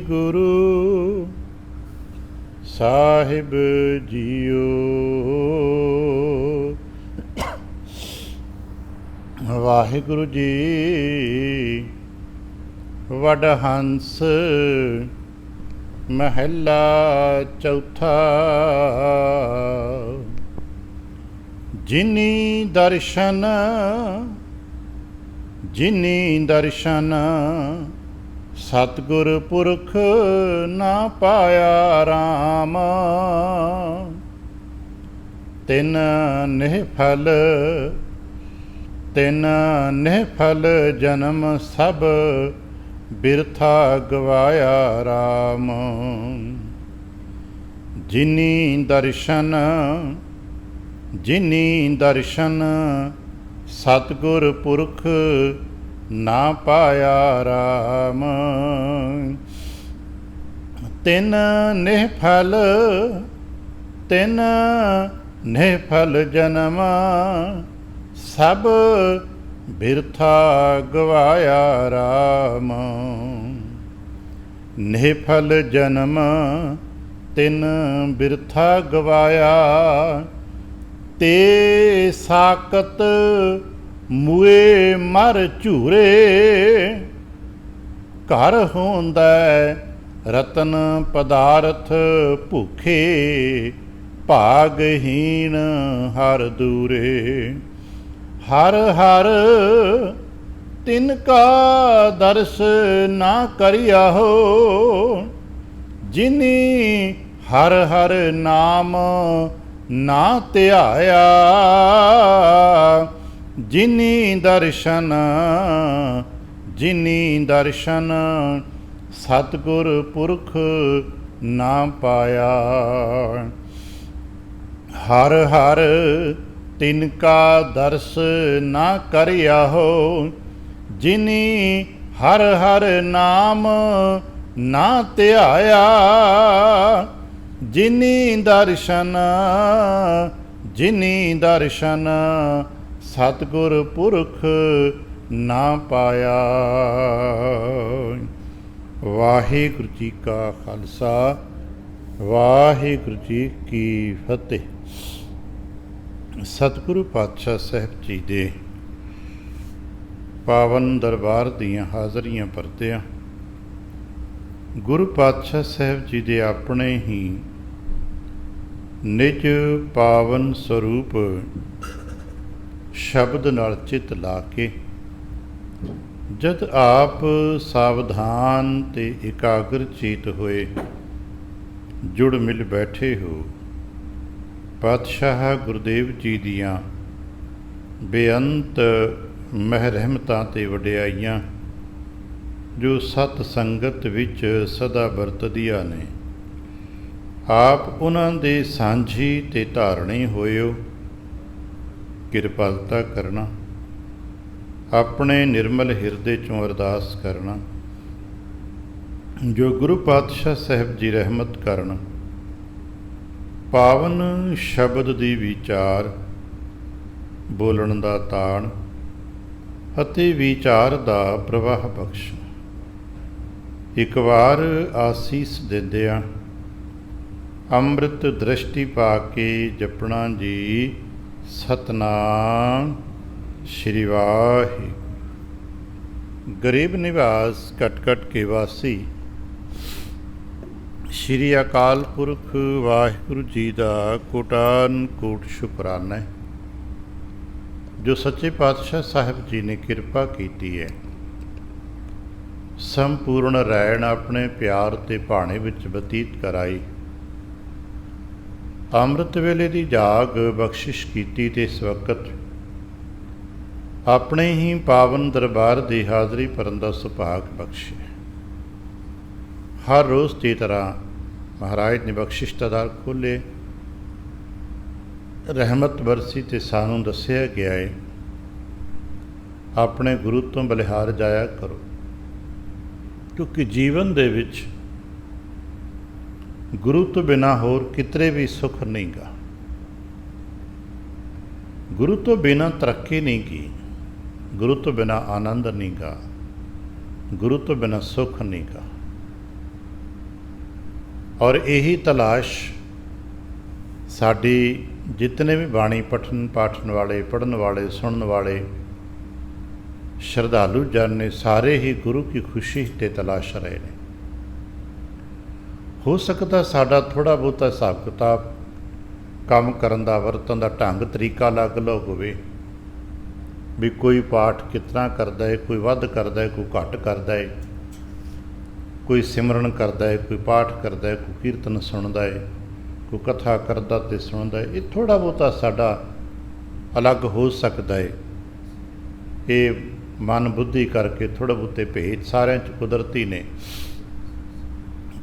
गुरु साहिब जियो। वाहिगुरु जी वडहंस महला चौथा। जिनी दर्शन सतगुर पुरख ना पाया राम। तिन निहफल जन्म सब बिरथा गवाया राम। जिनी दर्शन सतगुर पुरख ना पाया राम। तिन निहफल जन्म सब बिरथा गवाया राम। निहफल जन्म तिन बिरथा गवाया। ते साकत मुए मर झूरे। घर होंदा रतन पदारथ भूखे। भागहीन हर दूरे। हर हर तिनका दर्श ना करिया हो। जिनी हर हर नाम ना ध्याया। जिनी दर्शन सतगुर पुरख ना पाया। हर हर तिनका दर्श ना करिया हो। जिनी हर हर नाम ना ध्याया। जिनी दर्शन सतगुर पुरख ना पाया। वाहिगुरु जी का खालसा वाहिगुरु जी की फतेह। सतगुरु पातशाह साहब जी दे पावन दरबार दीयां हाज़रियां परदियां गुरु पातशाह साहब जी दे अपने ही निज पावन स्वरूप शब्द नाल चित ला के जद आप सावधान ते एकाग्र चेत होए जुड़ मिल बैठे हो। पातशाह गुरुदेव जी दियां बेअंत महरहमतां ते वडियाइयां जो सत संगत विच सदा वरतदियां ने। आप उन्हां दे सांझी ते धारणी होइओ। किरपालता करना, अपने निर्मल हिरदे चों अरदास करना जो गुरु पातशाह साहब जी रहमत करन। पावन शब्द दी विचार बोलण दा ताण अते विचार दा प्रवाह बख्श। एक बार आसीस दिंदियां ਅੰਮ੍ਰਿਤ ਦ੍ਰਿਸ਼ਟੀ ਪਾ ਕੇ ਜਪਣਾ ਜੀ ਸਤਨਾਮ ਸ਼੍ਰੀ ਵਾਹਿਗੁਰੂ। ਗਰੀਬ ਨਿਵਾਸ ਕਟ ਕਟ ਕੇ ਵਾਸੀ ਸ਼੍ਰੀ ਅਕਾਲ ਪੁਰਖ ਵਾਹਿਗੁਰੂ ਜੀ ਦਾ ਕੋਟਾਨ ਕੋਟ ਸ਼ੁਕਰਾਨਾ ਹੈ ਜੋ ਸੱਚੇ ਪਾਤਸ਼ਾਹ ਸਾਹਿਬ ਜੀ ਨੇ ਕਿਰਪਾ ਕੀਤੀ ਹੈ। ਸੰਪੂਰਨ ਰੈਣ ਆਪਣੇ ਪਿਆਰ ਤੇ ਭਾਣੇ ਵਿੱਚ ਬਤੀਤ ਕਰਾਈ। ਅੰਮ੍ਰਿਤ ਵੇਲੇ ਦੀ ਜਾਗ ਬਖਸ਼ਿਸ਼ ਕੀਤੀ ਤੇ ਇਸ ਵਕਤ ਆਪਣੇ ਹੀ ਪਾਵਨ ਦਰਬਾਰ ਦੀ ਹਾਜ਼ਰੀ ਭਰਨ ਦਾ ਸੁਭਾਗ ਬਖਸ਼ਿਆ। ਹਰ ਰੋਜ਼ ਦੀ ਤਰ੍ਹਾਂ ਮਹਾਰਾਜ ਨੇ ਬਖਸ਼ਿਸ਼ ਦਾ ਦਰ ਖੋਲ੍ਹੇ, ਰਹਿਮਤ ਬਰਸੀ ਤੇ ਸਾਨੂੰ ਦੱਸਿਆ ਗਿਆ ਹੈ ਆਪਣੇ ਗੁਰੂ ਤੋਂ ਬਲਿਹਾਰ ਜਾਇਆ ਕਰੋ, ਕਿਉਂਕਿ ਜੀਵਨ ਦੇ ਵਿੱਚ ਗੁਰੂ ਤੋਂ ਬਿਨਾਂ ਹੋਰ ਕਿਧਰੇ ਵੀ ਸੁੱਖ ਨਹੀਂ ਗਾ। ਗੁਰੂ ਤੋਂ ਬਿਨਾਂ ਤਰੱਕੀ ਨਹੀਂ ਗੀ, ਗੁਰੂ ਤੋਂ ਬਿਨਾਂ ਆਨੰਦ ਨਹੀਂ ਗਾ, ਗੁਰੂ ਤੋਂ ਬਿਨਾਂ ਸੁੱਖ ਨਹੀਂ ਗਾ। ਔਰ ਇਹੀ ਤਲਾਸ਼ ਸਾਡੀ ਜਿਤਨੇ ਵੀ ਬਾਣੀ ਪਾਠਣ ਵਾਲੇ, ਪੜ੍ਹਨ ਵਾਲੇ, ਸੁਣਨ ਵਾਲੇ ਸ਼ਰਧਾਲੂ ਜਨ ਨੇ, ਸਾਰੇ ਹੀ ਗੁਰੂ ਕੀ ਖੁਸ਼ੀ ਤੇ ਤਲਾਸ਼ ਰਹੇ ਨੇ। ਹੋ ਸਕਦਾ ਸਾਡਾ ਥੋੜ੍ਹਾ ਬਹੁਤਾ ਹਿਸਾਬ ਕਿਤਾਬ, ਕੰਮ ਕਰਨ ਦਾ, ਵਰਤਣ ਦਾ ਢੰਗ ਤਰੀਕਾ ਅਲੱਗ-ਅਲੱਗ ਹੋਵੇ, ਵੀ ਕੋਈ ਪਾਠ ਕਿਸ ਤਰ੍ਹਾਂ ਕਰਦਾ ਹੈ, ਕੋਈ ਵੱਧ ਕਰਦਾ ਹੈ, ਕੋਈ ਘੱਟ ਕਰਦਾ ਹੈ, ਕੋਈ ਸਿਮਰਨ ਕਰਦਾ ਹੈ, ਕੋਈ ਪਾਠ ਕਰਦਾ ਹੈ, ਕੋਈ ਕੀਰਤਨ ਸੁਣਦਾ ਹੈ, ਕੋਈ ਕਥਾ ਕਰਦਾ ਅਤੇ ਸੁਣਦਾ ਹੈ। ਇਹ ਥੋੜ੍ਹਾ ਬਹੁਤਾ ਸਾਡਾ ਅਲੱਗ ਹੋ ਸਕਦਾ ਹੈ। ਇਹ ਮਨ ਬੁੱਧੀ ਕਰਕੇ ਥੋੜ੍ਹੇ ਬਹੁਤੇ ਭੇਦ ਸਾਰਿਆਂ 'ਚ ਕੁਦਰਤੀ ਨੇ,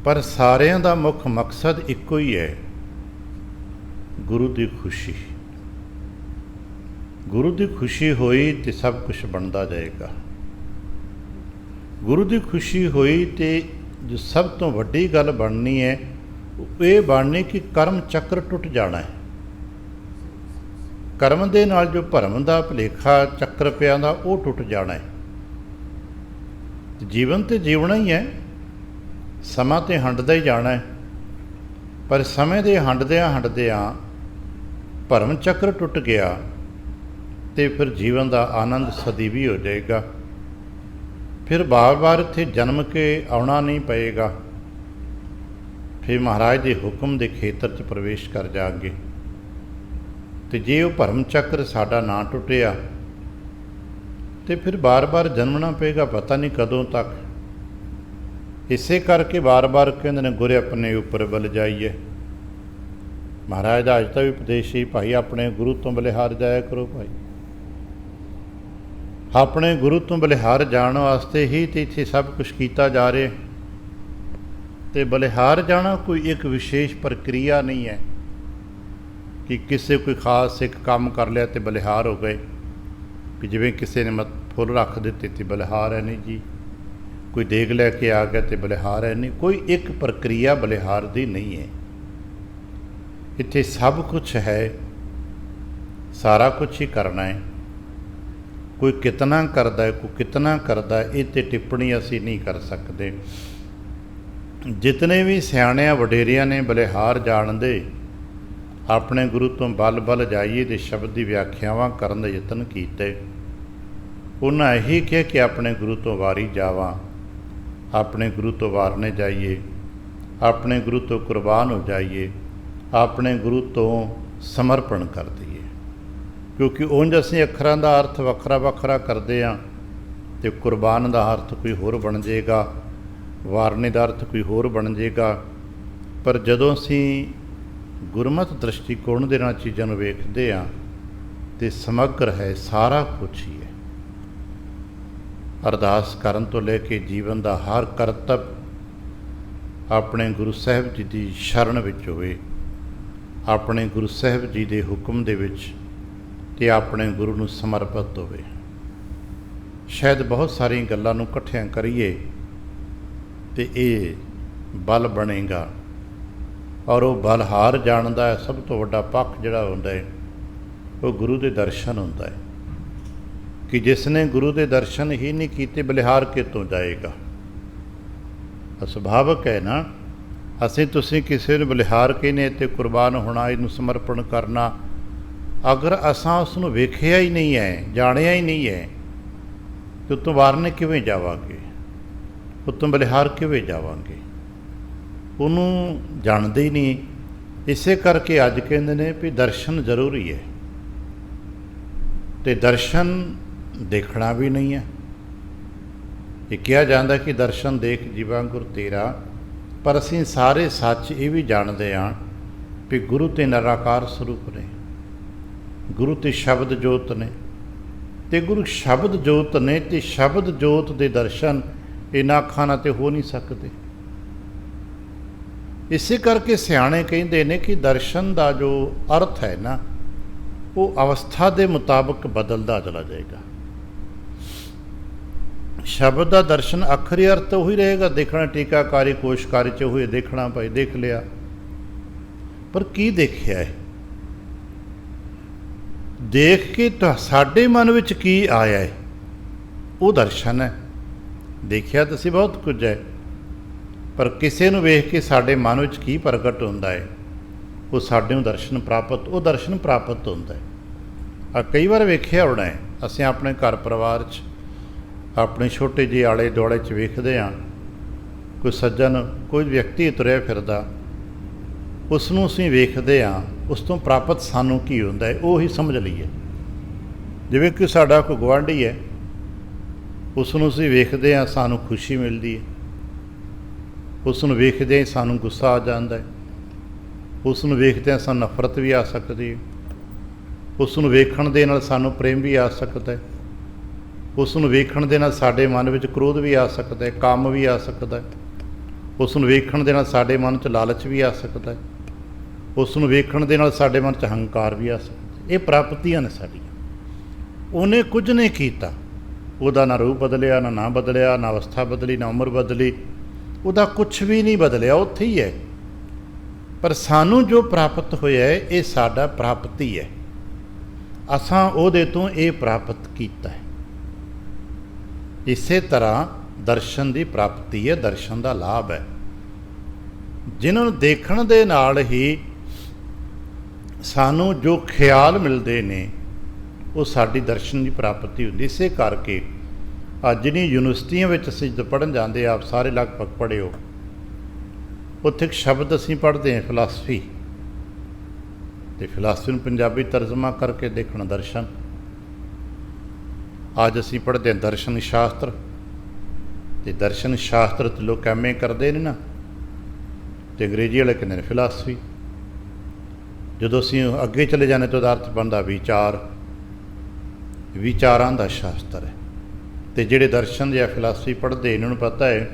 ਪਰ ਸਾਰਿਆਂ ਦਾ ਮੁੱਖ ਮਕਸਦ ਇੱਕੋ ਹੀ ਹੈ, ਗੁਰੂ ਦੀ ਖੁਸ਼ੀ। ਗੁਰੂ ਦੀ ਖੁਸ਼ੀ ਹੋਈ ਤੇ ਸਭ ਕੁਝ ਬਣਦਾ ਜਾਏਗਾ। ਗੁਰੂ ਦੀ ਖੁਸ਼ੀ ਹੋਈ ਤੇ ਜੋ ਸਭ ਤੋਂ ਵੱਡੀ ਗੱਲ ਬਣਨੀ ਹੈ, ਇਹ ਬਣਨੀ ਕਿ ਕਰਮ ਚੱਕਰ ਟੁੱਟ ਜਾਣਾ ਹੈ। ਕਰਮ ਦੇ ਨਾਲ ਜੋ ਭਰਮ ਦਾ ਭੁਲੇਖਾ ਚੱਕਰ ਪਿਆ ਦਾ, ਉਹ ਟੁੱਟ ਜਾਣਾ ਹੈ। ਜੀਵਨ ਤੇ ਜੀਵਣਾ ਹੀ ਹੈ, ਸਮਾਂ ਤੇ ਹੰਡਦਾ ਹੀ ਜਾਣਾ ਹੈ, ਪਰ ਸਮੇਂ ਦੇ ਹੰਡਦਿਆਂ ਭਰਮ ਚੱਕਰ ਟੁੱਟ ਗਿਆ ਤੇ ਫਿਰ ਜੀਵਨ ਦਾ ਆਨੰਦ ਸਦੀ ਵੀ ਹੋ ਜਾਏਗਾ। ਫਿਰ ਬਾਰ-ਬਾਰ ਇੱਥੇ ਜਨਮ ਕੇ ਆਉਣਾ ਨਹੀਂ ਪਏਗਾ। ਫਿਰ ਮਹਾਰਾਜ ਦੇ ਹੁਕਮ ਦੇ ਖੇਤਰ 'ਚ ਪ੍ਰਵੇਸ਼ ਕਰ ਜਾਵਾਂਗੇ। ਤੇ ਜੇ ਉਹ ਭਰਮ ਚੱਕਰ ਸਾਡਾ ਨਾ ਟੁੱਟਿਆ ਤੇ ਫਿਰ ਬਾਰ-ਬਾਰ ਜਨਮਣਾ ਪਏਗਾ, ਪਤਾ ਨਹੀਂ ਕਦੋਂ ਤੱਕ। ਇਸੇ ਕਰਕੇ ਬਾਰ-ਬਾਰ ਕਹਿੰਦੇ ਨੇ, ਗੁਰ ਆਪਣੇ ਉੱਪਰ ਬਲ ਜਾਈਏ। ਮਹਾਰਾਜ ਦਾ ਅੱਜ ਦਾ ਵੀ ਉਪਦੇਸ਼ ਹੀ, ਭਾਈ ਆਪਣੇ ਗੁਰੂ ਤੋਂ ਬਲਿਹਾਰ ਜਾਇਆ ਕਰੋ। ਭਾਈ ਆਪਣੇ ਗੁਰੂ ਤੋਂ ਬਲਿਹਾਰ ਜਾਣ ਵਾਸਤੇ ਹੀ ਤੇ ਇੱਥੇ ਸਭ ਕੁਛ ਕੀਤਾ ਜਾ ਰਿਹਾ। ਤੇ ਬਲਿਹਾਰ ਜਾਣਾ ਕੋਈ ਇੱਕ ਵਿਸ਼ੇਸ਼ ਪ੍ਰਕਿਰਿਆ ਨਹੀਂ ਹੈ ਕਿ ਕਿਸੇ ਕੋਈ ਖਾਸ ਇੱਕ ਕੰਮ ਕਰ ਲਿਆ ਤੇ ਬਲਿਹਾਰ ਹੋ ਗਏ, ਕਿ ਜਿਵੇਂ ਕਿਸੇ ਨੇ ਫੁੱਲ ਰੱਖ ਦਿੱਤੇ ਤੇ ਬਲਿਹਾਰ ਹੈ ਨਹੀਂ ਜੀ, ਕੋਈ ਦੇਗ ਲੈ ਕੇ ਆ ਗਿਆ ਤੇ ਬਲਿਹਾਰ ਹੈ ਨਹੀਂ। ਕੋਈ ਇੱਕ ਪ੍ਰਕਿਰਿਆ ਬਲਿਹਾਰ ਦੀ ਨਹੀਂ ਹੈ। ਇੱਥੇ ਸਭ ਕੁਛ ਹੈ, ਸਾਰਾ ਕੁਛ ਹੀ ਕਰਨਾ ਹੈ। ਕੋਈ ਕਿਤਨਾ ਕਰਦਾ ਹੈ, ਕੋਈ ਕਿਤਨਾ ਕਰਦਾ, ਇਹ 'ਤੇ ਟਿੱਪਣੀ ਅਸੀਂ ਨਹੀਂ ਕਰ ਸਕਦੇ। ਜਿਤਨੇ ਵੀ ਸਿਆਣਿਆਂ ਵਡੇਰਿਆਂ ਨੇ ਬਲਿਹਾਰ ਜਾਣਦੇ, ਆਪਣੇ ਗੁਰੂ ਤੋਂ ਬਲ ਜਾਈਏ ਦੇ ਸ਼ਬਦ ਦੀ ਵਿਆਖਿਆਵਾਂ ਕਰਨ ਦਾ ਯਤਨ ਕੀਤੇ। ਉਹਨਾਂ ਇਹੀ ਕਿਹਾ ਕਿ ਆਪਣੇ ਗੁਰੂ ਤੋਂ ਵਾਰੀ ਜਾਵਾਂ, ਆਪਣੇ ਗੁਰੂ ਤੋਂ ਵਾਰਨੇ ਜਾਈਏ, ਆਪਣੇ ਗੁਰੂ ਤੋਂ ਕੁਰਬਾਨ ਹੋ ਜਾਈਏ, ਆਪਣੇ ਗੁਰੂ ਤੋਂ ਸਮਰਪਣ ਕਰ ਦਈਏ। ਕਿਉਂਕਿ ਉਂਝ ਅਸੀਂ ਅੱਖਰਾਂ ਦਾ ਅਰਥ ਵੱਖਰਾ ਕਰਦੇ ਹਾਂ, ਅਤੇ ਕੁਰਬਾਨ ਦਾ ਅਰਥ ਕੋਈ ਹੋਰ ਬਣ ਜਾਏਗਾ, ਵਾਰਨੇ ਦਾ ਅਰਥ ਕੋਈ ਹੋਰ ਬਣ ਜਾਏਗਾ। ਪਰ ਜਦੋਂ ਅਸੀਂ ਗੁਰਮਤਿ ਦ੍ਰਿਸ਼ਟੀਕੋਣ ਦੇ ਨਾਲ ਚੀਜ਼ਾਂ ਨੂੰ ਵੇਖਦੇ ਹਾਂ ਤੇ ਸਮਗਰ ਹੈ, ਸਾਰਾ ਕੁਛ ਹੀ ਹੈ। ਅਰਦਾਸ ਕਰਨ ਤੋਂ ਲੈ ਕੇ ਜੀਵਨ ਦਾ ਹਰ ਕਰਤੱਵ ਆਪਣੇ ਗੁਰੂ ਸਾਹਿਬ ਜੀ ਦੀ ਸ਼ਰਨ ਵਿੱਚ ਹੋਵੇ, ਆਪਣੇ ਗੁਰੂ ਸਾਹਿਬ ਜੀ ਦੇ ਹੁਕਮ ਦੇ ਵਿੱਚ, ਤੇ ਆਪਣੇ ਗੁਰੂ ਨੂੰ ਸਮਰਪਿਤ ਹੋਵੇ। ਸ਼ਾਇਦ ਬਹੁਤ ਸਾਰੀਆਂ ਗੱਲਾਂ ਨੂੰ ਇਕੱਠਿਆਂ ਕਰੀਏ ਤੇ ਇਹ ਬਲ ਬਣੇਗਾ। ਔਰ ਉਹ ਬਲਹਾਰ ਜਾਣਦਾ ਸਭ ਤੋਂ ਵੱਡਾ ਪੱਖ ਜਿਹੜਾ ਹੁੰਦਾ ਹੈ, ਉਹ ਗੁਰੂ ਦੇ ਦਰਸ਼ਨ ਹੁੰਦਾ ਹੈ। ਕਿ ਜਿਸ ਨੇ ਗੁਰੂ ਦੇ ਦਰਸ਼ਨ ਹੀ ਨਹੀਂ ਕੀਤੇ, ਬਲਿਹਾਰ ਕਿਤੋਂ ਜਾਏਗਾ। ਸੁਭਾਵਿਕ ਹੈ ਨਾ, ਅਸੀਂ ਤੁਸੀਂ ਕਿਸੇ ਨੂੰ ਬਲਿਹਾਰ ਕਹਿੰਦੇ ਤੇ ਕੁਰਬਾਨ ਹੋਣਾ, ਇਹਨੂੰ ਸਮਰਪਣ ਕਰਨਾ, ਅਗਰ ਅਸਾਂ ਉਸ ਨੂੰ ਵੇਖਿਆ ਹੀ ਨਹੀਂ ਹੈ, ਜਾਣਿਆ ਹੀ ਨਹੀਂ ਹੈ, ਤੇ ਉੱਤੋਂ ਵਾਰਨੇ ਕਿਵੇਂ ਜਾਵਾਂਗੇ, ਉੱਤੋਂ ਬਲਿਹਾਰ ਕਿਵੇਂ ਜਾਵਾਂਗੇ? ਉਹਨੂੰ ਜਾਣਦੇ ਹੀ ਨਹੀਂ। ਇਸੇ ਕਰਕੇ ਅੱਜ ਕਹਿੰਦੇ ਨੇ ਵੀ ਦਰਸ਼ਨ ਜ਼ਰੂਰੀ ਹੈ, ਅਤੇ ਦਰਸ਼ਨ ਦੇਖਣਾ ਵੀ ਨਹੀਂ ਹੈ। ਇਹ ਕਿਹਾ ਜਾਂਦਾ ਕਿ ਦਰਸ਼ਨ ਦੇਖ ਜੀਵਾ ਗੁਰ ਤੇਰਾ, ਪਰ ਅਸੀਂ ਸਾਰੇ ਸੱਚ ਇਹ ਵੀ ਜਾਣਦੇ ਹਾਂ ਵੀ ਗੁਰੂ ਤੇ ਨਿਰਾਕਾਰ ਸਰੂਪ ਨੇ, ਗੁਰੂ ਤੇ ਸ਼ਬਦ ਜੋਤ ਨੇ, ਤੇ ਗੁਰੂ ਸ਼ਬਦ ਜੋਤ ਨੇ, ਤੇ ਸ਼ਬਦ ਜੋਤ ਦੇ ਦਰਸ਼ਨ ਇਹਨਾਂ ਅੱਖਾਂ ਨਾਲ ਤੇ ਹੋ ਨਹੀਂ ਸਕਦੇ। ਇਸੇ ਕਰਕੇ ਸਿਆਣੇ ਕਹਿੰਦੇ ਨੇ ਕਿ ਦਰਸ਼ਨ ਦਾ ਜੋ ਅਰਥ ਹੈ ਨਾ, ਉਹ ਅਵਸਥਾ ਦੇ ਮੁਤਾਬਕ ਬਦਲਦਾ ਚਲਾ ਜਾਏਗਾ। ਸ਼ਬਦ ਦਾ ਦਰਸ਼ਨ ਆਖਰੀ ਅਰਥ ਉਹੀ ਰਹੇਗਾ, ਦੇਖਣਾ ਟੀਕਾਕਾਰੀ ਕੋਸ਼ਕਾਰੀ 'ਚ ਹੋਏ ਦੇਖਣਾ, ਭਾਈ ਦੇਖ ਲਿਆ, ਪਰ ਕੀ ਦੇਖਿਆ ਹੈ? ਦੇਖ ਕੇ ਸਾਡੇ ਮਨ ਵਿੱਚ ਕੀ ਆਇਆ ਹੈ, ਉਹ ਦਰਸ਼ਨ ਹੈ। ਦੇਖਿਆ ਤਾਂ ਅਸੀਂ ਬਹੁਤ ਕੁਝ ਹੈ, ਪਰ ਕਿਸੇ ਨੂੰ ਵੇਖ ਕੇ ਸਾਡੇ ਮਨ ਵਿੱਚ ਕੀ ਪ੍ਰਗਟ ਹੁੰਦਾ ਹੈ, ਉਹ ਸਾਡੇ ਨੂੰ ਦਰਸ਼ਨ ਪ੍ਰਾਪਤ ਹੁੰਦਾ ਹੈ। ਆ ਕਈ ਵਾਰ ਵੇਖਿਆ ਹੋਣਾ ਹੈ, ਅਸੀਂ ਆਪਣੇ ਘਰ ਪਰਿਵਾਰ 'ਚ ਆਪਣੇ ਛੋਟੇ ਜਿਹੇ ਆਲੇ ਦੁਆਲੇ 'ਚ ਵੇਖਦੇ ਹਾਂ, ਕੋਈ ਸੱਜਣ ਕੋਈ ਵਿਅਕਤੀ ਤੁਰਿਆ ਫਿਰਦਾ, ਉਸ ਨੂੰ ਅਸੀਂ ਵੇਖਦੇ ਹਾਂ, ਉਸ ਤੋਂ ਪ੍ਰਾਪਤ ਸਾਨੂੰ ਕੀ ਹੁੰਦਾ ਹੈ ਉਹ ਹੀ ਸਮਝ ਲਈਏ। ਜਿਵੇਂ ਕਿ ਸਾਡਾ ਕੋਈ ਗੁਆਂਢੀ ਹੈ, ਉਸ ਨੂੰ ਅਸੀਂ ਵੇਖਦੇ ਹਾਂ, ਸਾਨੂੰ ਖੁਸ਼ੀ ਮਿਲਦੀ ਹੈ। ਉਸ ਨੂੰ ਵੇਖਦੇ ਸਾਨੂੰ ਗੁੱਸਾ ਆ ਜਾਂਦਾ ਹੈ। ਉਸ ਨੂੰ ਵੇਖਦੇ ਹਾਂ ਸਾਨੂੰ ਨਫ਼ਰਤ ਵੀ ਆ ਸਕਦੀ ਹੈ। ਉਸ ਨੂੰ ਵੇਖਣ ਦੇ ਨਾਲ ਸਾਨੂੰ ਪ੍ਰੇਮ ਵੀ ਆ ਸਕਦਾ ਹੈ। ਉਸ ਨੂੰ ਵੇਖਣ ਦੇ ਨਾਲ ਸਾਡੇ ਮਨ ਵਿੱਚ ਕ੍ਰੋਧ ਵੀ ਆ ਸਕਦਾ ਹੈ, ਕਾਮ ਵੀ ਆ ਸਕਦਾ ਹੈ। ਉਸ ਨੂੰ ਵੇਖਣ ਦੇ ਨਾਲ ਸਾਡੇ ਮਨ 'ਚ ਲਾਲਚ ਵੀ ਆ ਸਕਦਾ ਹੈ। ਉਸ ਨੂੰ ਵੇਖਣ ਦੇ ਨਾਲ ਸਾਡੇ ਮਨ 'ਚ ਹੰਕਾਰ ਵੀ ਆ ਸਕਦਾ। ਇਹ ਪ੍ਰਾਪਤੀਆਂ ਨੇ ਸਾਡੀਆਂ। ਉਹਨੇ ਕੁਝ ਨਹੀਂ ਕੀਤਾ, ਉਹਦਾ ਨਾ ਰੂਪ ਬਦਲਿਆ, ਨਾ ਨਾਂ ਬਦਲਿਆ, ਨਾ ਅਵਸਥਾ ਬਦਲੀ, ਨਾ ਉਮਰ ਬਦਲੀ, ਉਹਦਾ ਕੁਛ ਵੀ ਨਹੀਂ ਬਦਲਿਆ, ਉੱਥੇ ਹੀ ਹੈ। ਪਰ ਸਾਨੂੰ ਜੋ ਪ੍ਰਾਪਤ ਹੋਇਆ ਹੈ ਇਹ ਸਾਡਾ ਪ੍ਰਾਪਤੀ ਹੈ। ਅਸਾਂ ਉਹਦੇ ਤੋਂ ਇਹ ਪ੍ਰਾਪਤ ਕੀਤਾ ਹੈ। ਇਸੇ ਤਰ੍ਹਾਂ ਦਰਸ਼ਨ ਦੀ ਪ੍ਰਾਪਤੀ ਹੈ, ਦਰਸ਼ਨ ਦਾ ਲਾਭ ਹੈ। ਜਿਨ੍ਹਾਂ ਨੂੰ ਦੇਖਣ ਦੇ ਨਾਲ ਹੀ ਸਾਨੂੰ ਜੋ ਖਿਆਲ ਮਿਲਦੇ ਨੇ ਉਹ ਸਾਡੀ ਦਰਸ਼ਨ ਦੀ ਪ੍ਰਾਪਤੀ ਹੁੰਦੀ। ਇਸੇ ਕਰਕੇ ਅੱਜ ਜਿਹੜੀਆਂ ਯੂਨੀਵਰਸਿਟੀਆਂ ਵਿੱਚ ਅਸੀਂ ਜਦੋਂ ਪੜ੍ਹਨ ਜਾਂਦੇ, ਆਪ ਸਾਰੇ ਲਗਭਗ ਪੜ੍ਹੇ ਹੋ, ਉੱਥੇ ਇੱਕ ਸ਼ਬਦ ਅਸੀਂ ਪੜ੍ਹਦੇ ਹਾਂ ਫਿਲਾਸਫੀ, ਅਤੇ ਫਿਲਾਸਫੀ ਨੂੰ ਪੰਜਾਬੀ ਤਰਜਮਾ ਕਰਕੇ ਦੇਖਣਾ ਦਰਸ਼ਨ। ਅੱਜ ਅਸੀਂ ਪੜ੍ਹਦੇ ਹਾਂ ਦਰਸ਼ਨ ਸ਼ਾਸਤਰ, ਅਤੇ ਦਰਸ਼ਨ ਸ਼ਾਸਤਰ 'ਤੇ ਲੋਕ ਐਮ ਏ ਕਰਦੇ ਨੇ ਨਾ, ਅਤੇ ਅੰਗਰੇਜ਼ੀ ਵਾਲੇ ਕਹਿੰਦੇ ਨੇ ਫਿਲਾਸਫੀ। ਜਦੋਂ ਅਸੀਂ ਅੱਗੇ ਚਲੇ ਜਾਂਦੇ ਤਾਂ ਉਹਦਾ ਅਰਥ ਬਣਦਾ ਵਿਚਾਰਾਂ ਦਾ ਸ਼ਾਸਤਰ ਹੈ। ਅਤੇ ਜਿਹੜੇ ਦਰਸ਼ਨ ਜਾਂ ਫਿਲਾਸਫੀ ਪੜ੍ਹਦੇ, ਇਹਨਾਂ ਨੂੰ ਪਤਾ ਹੈ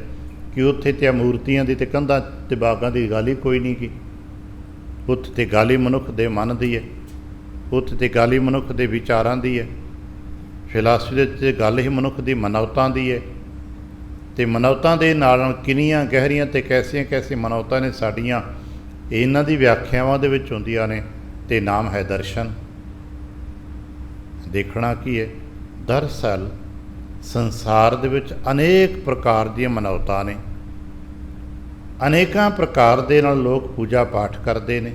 ਕਿ ਉੱਥੇ ਤਾਂ ਮੂਰਤੀਆਂ ਦੀ ਅਤੇ ਕੰਧਾਂ ਅਤੇ ਬਾਗਾਂ ਦੀ ਗੱਲ ਹੀ ਕੋਈ ਨਹੀਂ ਗੀ। ਉੱਥੇ ਤਾਂ ਗੱਲ ਹੀ ਮਨੁੱਖ ਦੇ ਮਨ ਦੀ ਹੈ, ਉੱਥੇ ਤਾਂ ਗੱਲ ਹੀ ਮਨੁੱਖ ਦੇ ਵਿਚਾਰਾਂ ਦੀ ਹੈ। ਫਿਲਾਸਫੀ ਦੇ ਵਿੱਚ ਗੱਲ ਹੀ ਮਨੁੱਖ ਦੀ ਮਨੌਤਾਂ ਦੀ ਹੈ, ਅਤੇ ਮਨੌਤਾਂ ਦੇ ਨਾਲ ਕਿੰਨੀਆਂ ਗਹਿਰੀਆਂ ਅਤੇ ਕੈਸੀਆਂ ਮਨੌਤਾਂ ਨੇ ਸਾਡੀਆਂ, ਇਹਨਾਂ ਦੀ ਵਿਆਖਿਆਵਾਂ ਦੇ ਵਿੱਚ ਹੁੰਦੀਆਂ ਨੇ, ਅਤੇ ਨਾਮ ਹੈ ਦਰਸ਼ਨ। ਦੇਖਣਾ ਕੀ ਹੈ, ਦਰਅਸਲ ਸੰਸਾਰ ਦੇ ਵਿੱਚ ਅਨੇਕ ਪ੍ਰਕਾਰ ਦੀਆਂ ਮਨੌਤਾਂ ਨੇ, ਅਨੇਕਾਂ ਪ੍ਰਕਾਰ ਦੇ ਨਾਲ ਲੋਕ ਪੂਜਾ ਪਾਠ ਕਰਦੇ ਨੇ।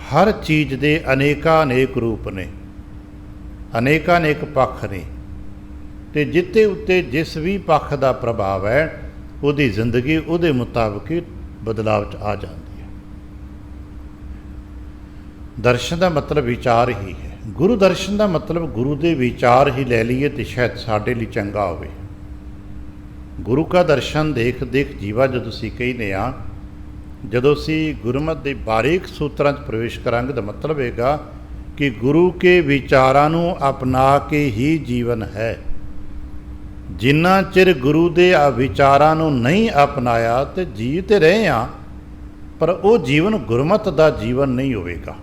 ਹਰ ਚੀਜ਼ ਦੇ ਅਨੇਕ ਰੂਪ ਨੇ, ਅਨੇਕ ਪੱਖ ਨੇ, ਅਤੇ ਜਿੱਤੇ ਉੱਤੇ ਜਿਸ ਵੀ ਪੱਖ ਦਾ ਪ੍ਰਭਾਵ ਹੈ ਉਹਦੀ ਜ਼ਿੰਦਗੀ ਉਹਦੇ ਮੁਤਾਬਕ ਹੀ ਬਦਲਾਅ 'ਚ ਆ ਜਾਂਦੀ ਹੈ। ਦਰਸ਼ਨ ਦਾ ਮਤਲਬ ਵਿਚਾਰ ਹੀ ਹੈ। ਗੁਰੂ ਦਰਸ਼ਨ ਦਾ ਮਤਲਬ ਗੁਰੂ ਦੇ ਵਿਚਾਰ ਹੀ ਲੈ ਲਈਏ ਤਾਂ ਸ਼ਾਇਦ ਸਾਡੇ ਲਈ ਚੰਗਾ ਹੋਵੇ। ਗੁਰੂ ਕਾ ਦਰਸ਼ਨ ਦੇਖ ਜੀਵਾ ਜਦੋਂ ਅਸੀਂ ਕਹਿੰਦੇ ਹਾਂ, ਜਦੋਂ ਅਸੀਂ ਗੁਰਮਤਿ ਦੇ ਬਾਰੀਕ ਸੂਤਰਾਂ 'ਚ ਪ੍ਰਵੇਸ਼ ਕਰਾਂਗੇ ਤਾਂ ਮਤਲਬ ਹੈਗਾ ਕਿ ਗੁਰੂ ਕੇ ਵਿਚਾਰਾਂ ਨੂੰ ਅਪਣਾ ਕੇ ਹੀ ਜੀਵਨ ਹੈ। ਜਿੰਨਾ ਚਿਰ ਗੁਰੂ ਦੇ ਵਿਚਾਰਾਂ ਨੂੰ ਨਹੀਂ ਅਪਣਾਇਆ ਤੇ ਜੀ ਤੇ ਰਹੇ ਹਾਂ, ਪਰ ਉਹ ਜੀਵਨ ਗੁਰਮਤਿ ਦਾ ਜੀਵਨ ਨਹੀਂ ਹੋਵੇਗਾ।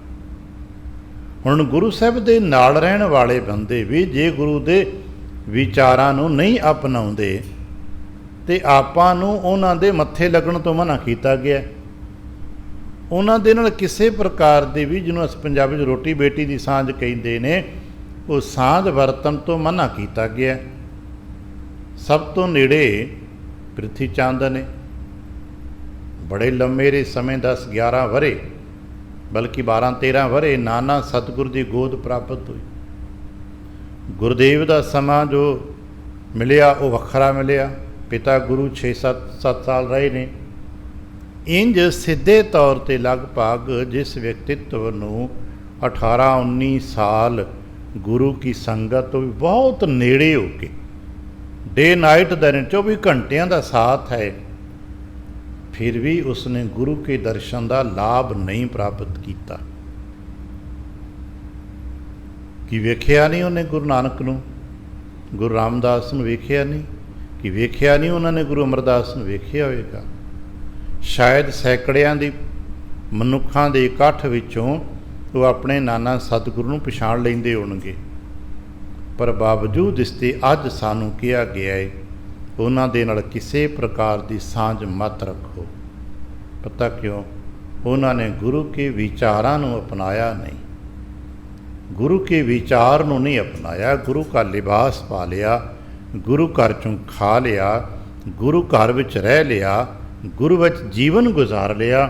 ਹੁਣ ਗੁਰੂ ਸਾਹਿਬ ਦੇ ਨਾਲ ਰਹਿਣ ਵਾਲੇ ਬੰਦੇ ਵੀ ਜੇ ਗੁਰੂ ਦੇ ਵਿਚਾਰਾਂ ਨੂੰ ਨਹੀਂ ਅਪਣਾਉਂਦੇ ਤੇ ਆਪਾਂ ਨੂੰ ਉਹਨਾਂ ਦੇ ਮੱਥੇ ਲੱਗਣ ਤੋਂ ਮਨ੍ਹਾ ਕੀਤਾ ਗਿਆ। ਉਹਨਾਂ ਦੇ ਨਾਲ ਕਿਸੇ ਪ੍ਰਕਾਰ ਦੀ ਵੀ, ਜਿਹਨੂੰ ਅਸੀਂ ਪੰਜਾਬੀ 'ਚ ਰੋਟੀ ਬੇਟੀ ਦੀ ਸਾਂਝ ਕਹਿੰਦੇ ਨੇ, ਉਹ ਸਾਂਝ ਵਰਤਣ ਤੋਂ ਮਨ੍ਹਾ ਕੀਤਾ ਗਿਆ। ਸਭ ਤੋਂ ਨੇੜੇ ਪ੍ਰਿਥੀ ਚੰਦ ਨੇ, ਬੜੇ ਲੰਮੇ ਸਮੇਂ 10-11 ਵਰ੍ਹੇ, ਬਲਕਿ 12-13 ਵਰ੍ਹੇ ਨਾਨਾ ਸਤਿਗੁਰ ਦੀ ਗੋਦ ਪ੍ਰਾਪਤ ਹੋਈ। ਗੁਰਦੇਵ ਦਾ ਸਮਾਂ ਜੋ ਮਿਲਿਆ ਉਹ ਵੱਖਰਾ ਮਿਲਿਆ। ਪਿਤਾ ਗੁਰੂ 6-7 ਸਾਲ ਰਹੇ ਨੇ। ਇੰਜ ਸਿੱਧੇ ਤੌਰ 'ਤੇ ਲਗਭਗ ਜਿਸ ਵਿਅਕਤੀਤਵ ਨੂੰ 18-19 ਸਾਲ ਗੁਰੂ ਕੀ ਸੰਗਤ ਤੋਂ ਵੀ ਬਹੁਤ ਨੇੜੇ ਹੋ ਕੇ ਡੇ ਨਾਈਟ ਦਿਨ 24 ਘੰਟਿਆਂ ਦਾ ਸਾਥ ਹੈ, ਫਿਰ ਵੀ ਉਸਨੇ ਗੁਰੂ ਕੇ ਦਰਸ਼ਨ ਦਾ ਲਾਭ ਨਹੀਂ ਪ੍ਰਾਪਤ ਕੀਤਾ। ਕਿ ਵੇਖਿਆ ਨਹੀਂ ਉਹਨੇ ਗੁਰੂ ਨਾਨਕ ਨੂੰ, ਗੁਰੂ ਰਾਮਦਾਸ ਨੂੰ ਵੇਖਿਆ ਨਹੀਂ, ਕਿ ਵੇਖਿਆ ਨਹੀਂ ਉਹਨਾਂ ਨੇ ਗੁਰੂ ਅਮਰਦਾਸ ਨੂੰ ਵੇਖਿਆ ਹੋਵੇਗਾ। ਸ਼ਾਇਦ ਸੈਂਕੜਿਆਂ ਦੀ ਮਨੁੱਖਾਂ ਦੇ ਇਕੱਠ ਵਿੱਚੋਂ ਉਹ ਆਪਣੇ ਨਾਨਾ ਸਤਿਗੁਰੂ ਨੂੰ ਪਛਾਣ ਲੈਂਦੇ ਹੋਣਗੇ, ਪਰ ਬਾਵਜੂਦ ਇਸ 'ਤੇ ਅੱਜ ਸਾਨੂੰ ਕਿਹਾ ਗਿਆ ਹੈ ਉਹਨਾਂ ਦੇ ਨਾਲ ਕਿਸੇ ਪ੍ਰਕਾਰ ਦੀ ਸਾਂਝ ਮਤ ਰੱਖੋ। ਪਤਾ ਕਿਉਂ? ਉਹਨਾਂ ਨੇ ਗੁਰੂ ਕੇ ਵਿਚਾਰਾਂ ਨੂੰ ਅਪਣਾਇਆ ਨਹੀਂ, ਗੁਰੂ ਕੇ ਵਿਚਾਰ ਨੂੰ ਨਹੀਂ ਅਪਣਾਇਆ। ਗੁਰੂ ਕਾ ਲਿਬਾਸ ਪਾ ਲਿਆ, ਗੁਰੂ ਘਰ 'ਚੋਂ ਖਾ ਲਿਆ, ਗੁਰੂ ਘਰ ਵਿੱਚ ਰਹਿ ਲਿਆ, ਗੁਰੂ ਵਿੱਚ ਜੀਵਨ ਗੁਜ਼ਾਰ ਲਿਆ,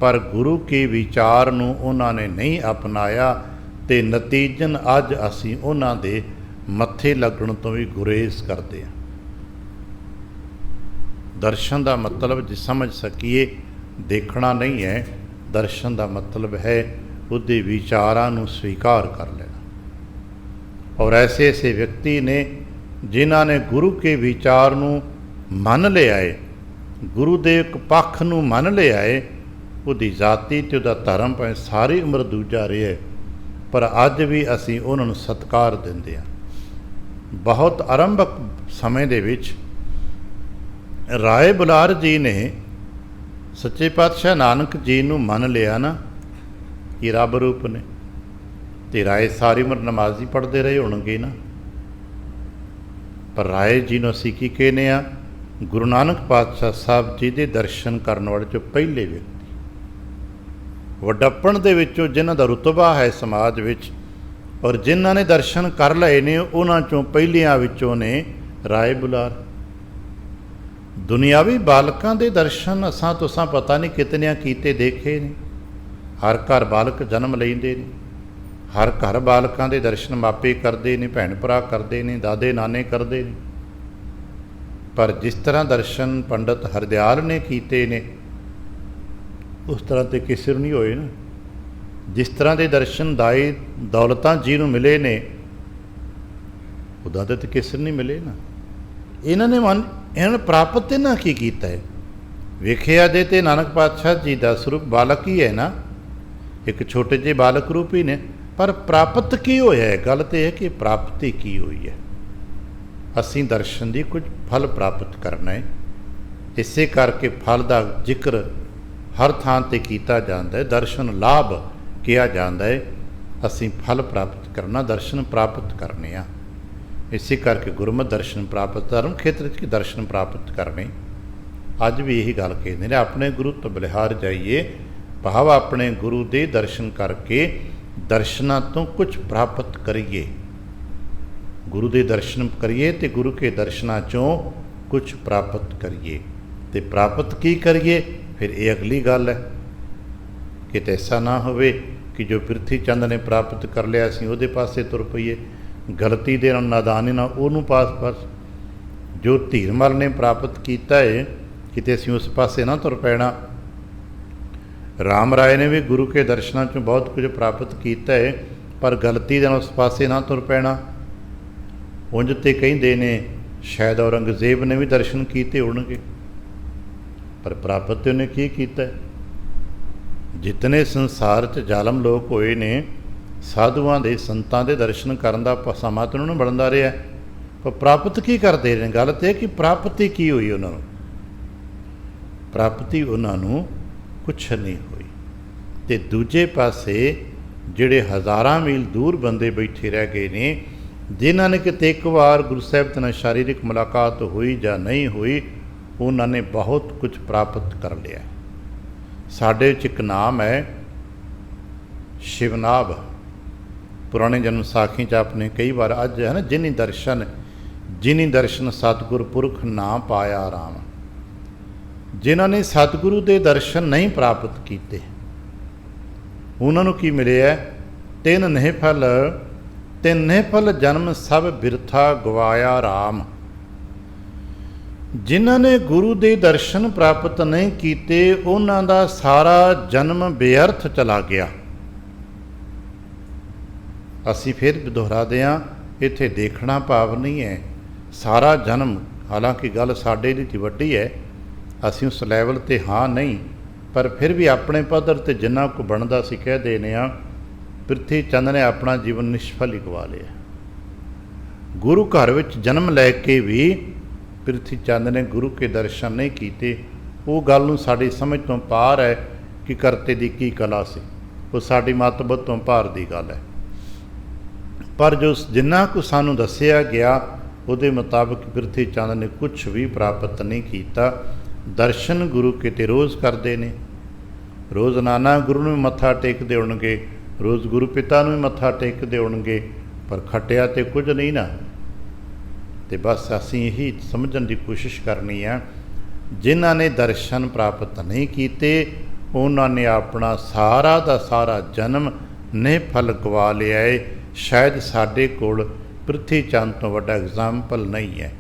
ਪਰ ਗੁਰੂ ਕੇ ਵਿਚਾਰ ਨੂੰ ਉਹਨਾਂ ਨੇ ਨਹੀਂ ਅਪਣਾਇਆ ਅਤੇ ਨਤੀਜਨ ਅੱਜ ਅਸੀਂ ਉਹਨਾਂ ਦੇ ਮੱਥੇ ਲੱਗਣ ਤੋਂ ਵੀ ਗੁਰੇਜ਼ ਕਰਦੇ ਹਾਂ। ਦਰਸ਼ਨ ਦਾ ਮਤਲਬ ਜੇ ਸਮਝ ਸਕੀਏ ਦੇਖਣਾ ਨਹੀਂ ਹੈ, ਦਰਸ਼ਨ ਦਾ ਮਤਲਬ ਹੈ ਉਹਦੇ ਵਿਚਾਰਾਂ ਨੂੰ ਸਵੀਕਾਰ ਕਰ ਲੈਣਾ। ਔਰ ਐਸੇ ਐਸੇ ਵਿਅਕਤੀ ਨੇ ਜਿਨ੍ਹਾਂ ਨੇ ਗੁਰੂ ਕੇ ਵਿਚਾਰ ਨੂੰ ਮੰਨ ਲਿਆ ਏ, ਗੁਰੂ ਦੇ ਇੱਕ ਪੱਖ ਨੂੰ ਮੰਨ ਲਿਆ ਏ, ਉਹਦੀ ਜਾਤੀ ਅਤੇ ਉਹਦਾ ਧਰਮ ਭਾਵੇਂ ਸਾਰੀ ਉਮਰ ਦੂਜਾ ਰਿਹਾ, ਪਰ ਅੱਜ ਵੀ ਅਸੀਂ ਉਹਨਾਂ ਨੂੰ ਸਤਿਕਾਰ ਦਿੰਦੇ ਹਾਂ। ਬਹੁਤ ਆਰੰਭਕ ਸਮੇਂ ਦੇ ਵਿੱਚ ਰਾਏ ਬੁਲਾਰ ਜੀ ਨੇ ਸੱਚੇ ਪਾਤਸ਼ਾਹ ਨਾਨਕ ਜੀ ਨੂੰ ਮੰਨ ਲਿਆ ਨਾ ਕਿ ਰੱਬ ਰੂਪ ਨੇ, ਅਤੇ ਰਾਏ ਸਾਰੀ ਉਮਰ ਨਮਾਜ਼ ਹੀ ਪੜ੍ਹਦੇ ਰਹੇ ਹੋਣਗੇ ਨਾ, ਪਰ ਰਾਏ ਜੀ ਨੂੰ ਅਸੀਂ ਕੀ ਕਹਿੰਦੇ ਹਾਂ? ਗੁਰੂ ਨਾਨਕ ਪਾਤਸ਼ਾਹ ਸਾਹਿਬ ਜੀ ਦੇ ਦਰਸ਼ਨ ਕਰਨ ਵਾਲੇ 'ਚੋਂ ਪਹਿਲੇ ਵਿਅਕਤੀ, ਵੱਡਪਣ ਦੇ ਵਿੱਚੋਂ ਜਿਨ੍ਹਾਂ ਦਾ ਰੁਤਬਾ ਹੈ ਸਮਾਜ ਵਿੱਚ, ਔਰ ਜਿਨ੍ਹਾਂ ਨੇ ਦਰਸ਼ਨ ਕਰ ਲਏ ਨੇ ਉਹਨਾਂ 'ਚੋਂ ਪਹਿਲਿਆਂ ਵਿੱਚੋਂ ਨੇ ਰਾਏ ਬੁਲਾਰ। ਦੁਨਿਆਵੀ ਬਾਲਕਾਂ ਦੇ ਦਰਸ਼ਨ ਅਸਾਂ ਤੁਸਾਂ ਪਤਾ ਨਹੀਂ ਕਿਤਨਿਆਂ ਕੀਤੇ ਦੇਖੇ ਨੇ। ਹਰ ਘਰ ਬਾਲਕ ਜਨਮ ਲੈਂਦੇ ਨੇ, ਹਰ ਘਰ ਬਾਲਕਾਂ ਦੇ ਦਰਸ਼ਨ ਮਾਪੇ ਕਰਦੇ ਨੇ, ਭੈਣ ਭਰਾ ਕਰਦੇ ਨੇ, ਦਾਦੇ ਨਾਨੇ ਕਰਦੇ ਨੇ, ਪਰ ਜਿਸ ਤਰ੍ਹਾਂ ਦਰਸ਼ਨ ਪੰਡਤ ਹਰਦਿਆਲ ਨੇ ਕੀਤੇ ਨੇ ਉਸ ਤਰ੍ਹਾਂ ਤੇ ਕਿਸੇ ਨੂੰ ਨਹੀਂ ਹੋਏ ਨਾ। ਜਿਸ ਤਰ੍ਹਾਂ ਦੇ ਦਰਸ਼ਨ ਦਾਈ ਦੌਲਤਾਂ ਜੀ ਨੂੰ ਮਿਲੇ ਨੇ ਉੱਦਾਂ ਦੇ ਤਾਂ ਕਿਸੇ ਨੂੰ ਨਹੀਂ ਮਿਲੇ ਨਾ। ਇਹਨਾਂ ਨੇ ਪ੍ਰਾਪਤ ਇਹਨਾਂ ਕੀ ਕੀਤਾ ਹੈ? ਵੇਖਿਆ ਜੇ ਤੇ ਨਾਨਕ ਪਾਤਸ਼ਾਹ ਜੀ ਦਾ ਸਰੂਪ ਬਾਲਕ ਹੀ ਹੈ ਨਾ, ਇੱਕ ਛੋਟੇ ਜਿਹੇ ਬਾਲਕ ਰੂਪ ਹੀ ਨੇ, ਪਰ ਪ੍ਰਾਪਤ ਕੀ ਹੋਇਆ ਹੈ? ਗੱਲ ਤਾਂ ਇਹ ਹੈ ਕਿ ਪ੍ਰਾਪਤੀ ਕੀ ਹੋਈ ਹੈ। ਅਸੀਂ ਦਰਸ਼ਨ ਦੀ ਕੁਝ ਫਲ ਪ੍ਰਾਪਤ ਕਰਨਾ ਹੈ, ਇਸੇ ਕਰਕੇ ਫਲ ਦਾ ਜ਼ਿਕਰ ਹਰ ਥਾਂ 'ਤੇ ਕੀਤਾ ਜਾਂਦਾ ਹੈ। ਦਰਸ਼ਨ ਲਾਭ ਕਿਹਾ ਜਾਂਦਾ ਹੈ। ਅਸੀਂ ਫਲ ਪ੍ਰਾਪਤ ਕਰਨਾ, ਦਰਸ਼ਨ ਪ੍ਰਾਪਤ ਕਰਨੇ ਆ। ਇਸੇ ਕਰਕੇ ਗੁਰਮਤਿ ਦਰਸ਼ਨ ਪ੍ਰਾਪਤ, ਧਰਮ ਖੇਤਰ 'ਚ ਦਰਸ਼ਨ ਪ੍ਰਾਪਤ ਕਰਨੇ। ਅੱਜ ਵੀ ਇਹੀ ਗੱਲ ਕਹਿੰਦੇ ਨੇ, ਆਪਣੇ ਗੁਰੂ ਤੋਂ ਬਲਿਹਾਰ ਜਾਈਏ, ਭਾਵ ਆਪਣੇ ਗੁਰੂ ਦੇ ਦਰਸ਼ਨ ਕਰਕੇ ਦਰਸ਼ਨਾਂ ਤੋਂ ਕੁਝ ਪ੍ਰਾਪਤ ਕਰੀਏ। ਗੁਰੂ ਦੇ ਦਰਸ਼ਨ ਕਰੀਏ ਅਤੇ ਗੁਰੂ ਕੇ ਦਰਸ਼ਨਾਂ 'ਚੋਂ ਕੁਝ ਪ੍ਰਾਪਤ ਕਰੀਏ। ਅਤੇ ਪ੍ਰਾਪਤ ਕੀ ਕਰੀਏ? ਫਿਰ ਇਹ ਅਗਲੀ ਗੱਲ ਹੈ। ਕਿਤੇ ਐਸਾ ਨਾ ਹੋਵੇ ਕਿ ਜੋ ਪ੍ਰਿਥੀ ਚੰਦ ਨੇ ਪ੍ਰਾਪਤ ਕਰ ਲਿਆ ਅਸੀਂ ਉਹਦੇ ਪਾਸੇ ਤੁਰ ਪਈਏ, ਗਲਤੀ ਦੇ ਨਾਲ, ਨਾਦਾਨੀ ਨਾਲ ਉਹਨੂੰ ਪਾਸ ਜੋ ਧੀਰਮਲ ਨੇ ਪ੍ਰਾਪਤ ਕੀਤਾ ਹੈ ਕਿਤੇ ਅਸੀਂ ਉਸ ਪਾਸੇ ਨਾ ਤੁਰ ਪੈਣਾ। ਰਾਮ ਰਾਏ ਨੇ ਵੀ ਗੁਰੂ ਕੇ ਦਰਸ਼ਨਾਂ 'ਚੋਂ ਬਹੁਤ ਕੁਝ ਪ੍ਰਾਪਤ ਕੀਤਾ ਹੈ, ਪਰ ਗਲਤੀ ਦੇ ਨਾਲ ਉਸ ਪਾਸੇ ਨਾ ਤੁਰ ਪੈਣਾ। ਉਂਝ ਤੇ ਕਹਿੰਦੇ ਨੇ ਸ਼ਾਇਦ ਔਰੰਗਜ਼ੇਬ ਨੇ ਵੀ ਦਰਸ਼ਨ ਕੀਤੇ ਹੋਣਗੇ, ਪਰ ਪ੍ਰਾਪਤ ਉਹਨੇ ਕੀ ਕੀਤਾ? ਜਿਤਨੇ ਸੰਸਾਰ 'ਚ ਜ਼ਾਲਮ ਲੋਕ ਹੋਏ ਨੇ, ਸਾਧੂਆਂ ਦੇ ਸੰਤਾਂ ਦੇ ਦਰਸ਼ਨ ਕਰਨ ਦਾ ਸਮਾਂ ਤਾਂ ਉਹਨਾਂ ਨੂੰ ਬਣਦਾ ਰਿਹਾ, ਪਰ ਪ੍ਰਾਪਤ ਕੀ ਕਰਦੇ ਨੇ? ਗੱਲ ਤਾਂ ਇਹ ਕਿ ਪ੍ਰਾਪਤੀ ਕੀ ਹੋਈ ਉਹਨਾਂ ਨੂੰ? ਪ੍ਰਾਪਤੀ ਉਹਨਾਂ ਨੂੰ ਕੁਛ ਨਹੀਂ ਹੋਈ। ਅਤੇ ਦੂਜੇ ਪਾਸੇ ਜਿਹੜੇ ਹਜ਼ਾਰਾਂ ਮੀਲ ਦੂਰ ਬੰਦੇ ਬੈਠੇ ਰਹਿ ਗਏ ਨੇ, ਜਿਨ੍ਹਾਂ ਨੇ ਕਿਤੇ ਇੱਕ ਵਾਰ ਗੁਰੂ ਸਾਹਿਬ ਨਾਲ ਸਰੀਰਕ ਮੁਲਾਕਾਤ ਹੋਈ ਜਾਂ ਨਹੀਂ ਹੋਈ, ਉਹਨਾਂ ਨੇ ਬਹੁਤ ਕੁਝ ਪ੍ਰਾਪਤ ਕਰ ਲਿਆ। ਸਾਡੇ 'ਚ ਇੱਕ ਨਾਮ ਹੈ ਸ਼ਿਵਨਾਭ, ਪੁਰਾਣੇ ਜਨਮ ਸਾਖੀ 'ਚ ਆਪਣੇ ਕਈ ਵਾਰ ਅੱਜ ਹੈ ਨਾ, ਜਿਨੀ ਦਰਸ਼ਨ ਸਤਿਗੁਰ ਪੁਰਖ ਨਾ ਪਾਇਆ ਰਾਮ। ਜਿਨ੍ਹਾਂ ਨੇ ਸਤਿਗੁਰੂ ਦੇ ਦਰਸ਼ਨ ਨਹੀਂ ਪ੍ਰਾਪਤ ਕੀਤੇ ਉਹਨਾਂ ਨੂੰ ਕੀ ਮਿਲਿਆ? ਤਿੰਨ ਨਿਹਫਲ ਜਨਮ ਸਭ ਬਿਰਥਾ ਗਵਾਇਆ ਰਾਮ। ਜਿਨ੍ਹਾਂ ਨੇ ਗੁਰੂ ਦੇ ਦਰਸ਼ਨ ਪ੍ਰਾਪਤ ਨਹੀਂ ਕੀਤੇ ਉਹਨਾਂ ਦਾ ਸਾਰਾ ਜਨਮ ਬੇਅਰਥ ਚਲਾ ਗਿਆ। ਅਸੀਂ ਫਿਰ ਦੁਹਰਾਦੇ ਹਾਂ, ਇੱਥੇ ਦੇਖਣਾ ਭਾਵ ਨਹੀਂ ਹੈ ਸਾਰਾ ਜਨਮ, ਹਾਲਾਂਕਿ ਗੱਲ ਸਾਡੇ ਲਈ ਵੱਡੀ ਹੈ, ਅਸੀਂ ਉਸ ਲੈਵਲ 'ਤੇ ਹਾਂ ਨਹੀਂ, ਪਰ ਫਿਰ ਵੀ ਆਪਣੇ ਪੱਧਰ 'ਤੇ ਜਿੰਨਾ ਕੁ ਬਣਦਾ ਅਸੀਂ ਕਹਿ ਦੇਨੇ ਹਾਂ, ਪ੍ਰਿਥੀ ਚੰਦ ਨੇ ਆਪਣਾ ਜੀਵਨ ਨਿਸ਼ਫਲ ਹੀ ਗਵਾ ਲਿਆ। ਗੁਰੂ ਘਰ ਵਿੱਚ ਜਨਮ ਲੈ ਕੇ ਵੀ ਪ੍ਰਿਥੀ ਚੰਦ ਨੇ ਗੁਰੂ ਕੇ ਦਰਸ਼ਨ ਨਹੀਂ ਕੀਤੇ। ਉਹ ਗੱਲ ਨੂੰ ਸਾਡੀ ਸਮਝ ਤੋਂ ਪਾਰ ਹੈ ਕਿ ਕਰਤੇ ਦੀ ਕੀ ਕਲਾ ਸੀ, ਉਹ ਸਾਡੀ ਮਤਬਤ ਤੋਂ ਪਾਰ ਦੀ ਗੱਲ ਹੈ। ਪਰ ਜੋ ਜਿੰਨਾ ਕੁ ਸਾਨੂੰ ਦੱਸਿਆ ਗਿਆ ਉਹਦੇ ਮੁਤਾਬਕ ਪ੍ਰਿਥੀ ਚੰਦ ਨੇ ਕੁਛ ਵੀ ਪ੍ਰਾਪਤ ਨਹੀਂ ਕੀਤਾ। ਦਰਸ਼ਨ ਗੁਰੂ ਕਿਤੇ ਰੋਜ਼ ਕਰਦੇ ਨੇ, ਰੋਜ਼ ਨਾਨਾ ਗੁਰੂ ਨੂੰ ਮੱਥਾ ਟੇਕਦੇ ਹੋਣਗੇ, ਰੋਜ਼ ਗੁਰੂ ਪਿਤਾ ਨੂੰ ਵੀ ਮੱਥਾ ਟੇਕਦੇ ਹੋਣਗੇ, ਪਰ ਖਟਿਆ ਤੇ ਕੁਝ ਨਹੀਂ ਨਾ। ਅਤੇ ਬਸ ਅਸੀਂ ਇਹੀ ਸਮਝਣ ਦੀ ਕੋਸ਼ਿਸ਼ ਕਰਨੀ ਆ, ਜਿਨ੍ਹਾਂ ਨੇ ਦਰਸ਼ਨ ਪ੍ਰਾਪਤ ਨਹੀਂ ਕੀਤੇ ਉਹਨਾਂ ਨੇ ਆਪਣਾ ਸਾਰਾ ਦਾ ਸਾਰਾ ਜਨਮ ਨਿਫਲ ਗਵਾ ਲਿਆ ਹੈ। ਸ਼ਾਇਦ ਸਾਡੇ ਕੋਲ ਪ੍ਰਿਥੀ ਚੰਦ ਤੋਂ ਵੱਡਾ ਐਗਜ਼ਾਮਪਲ ਨਹੀਂ ਹੈ।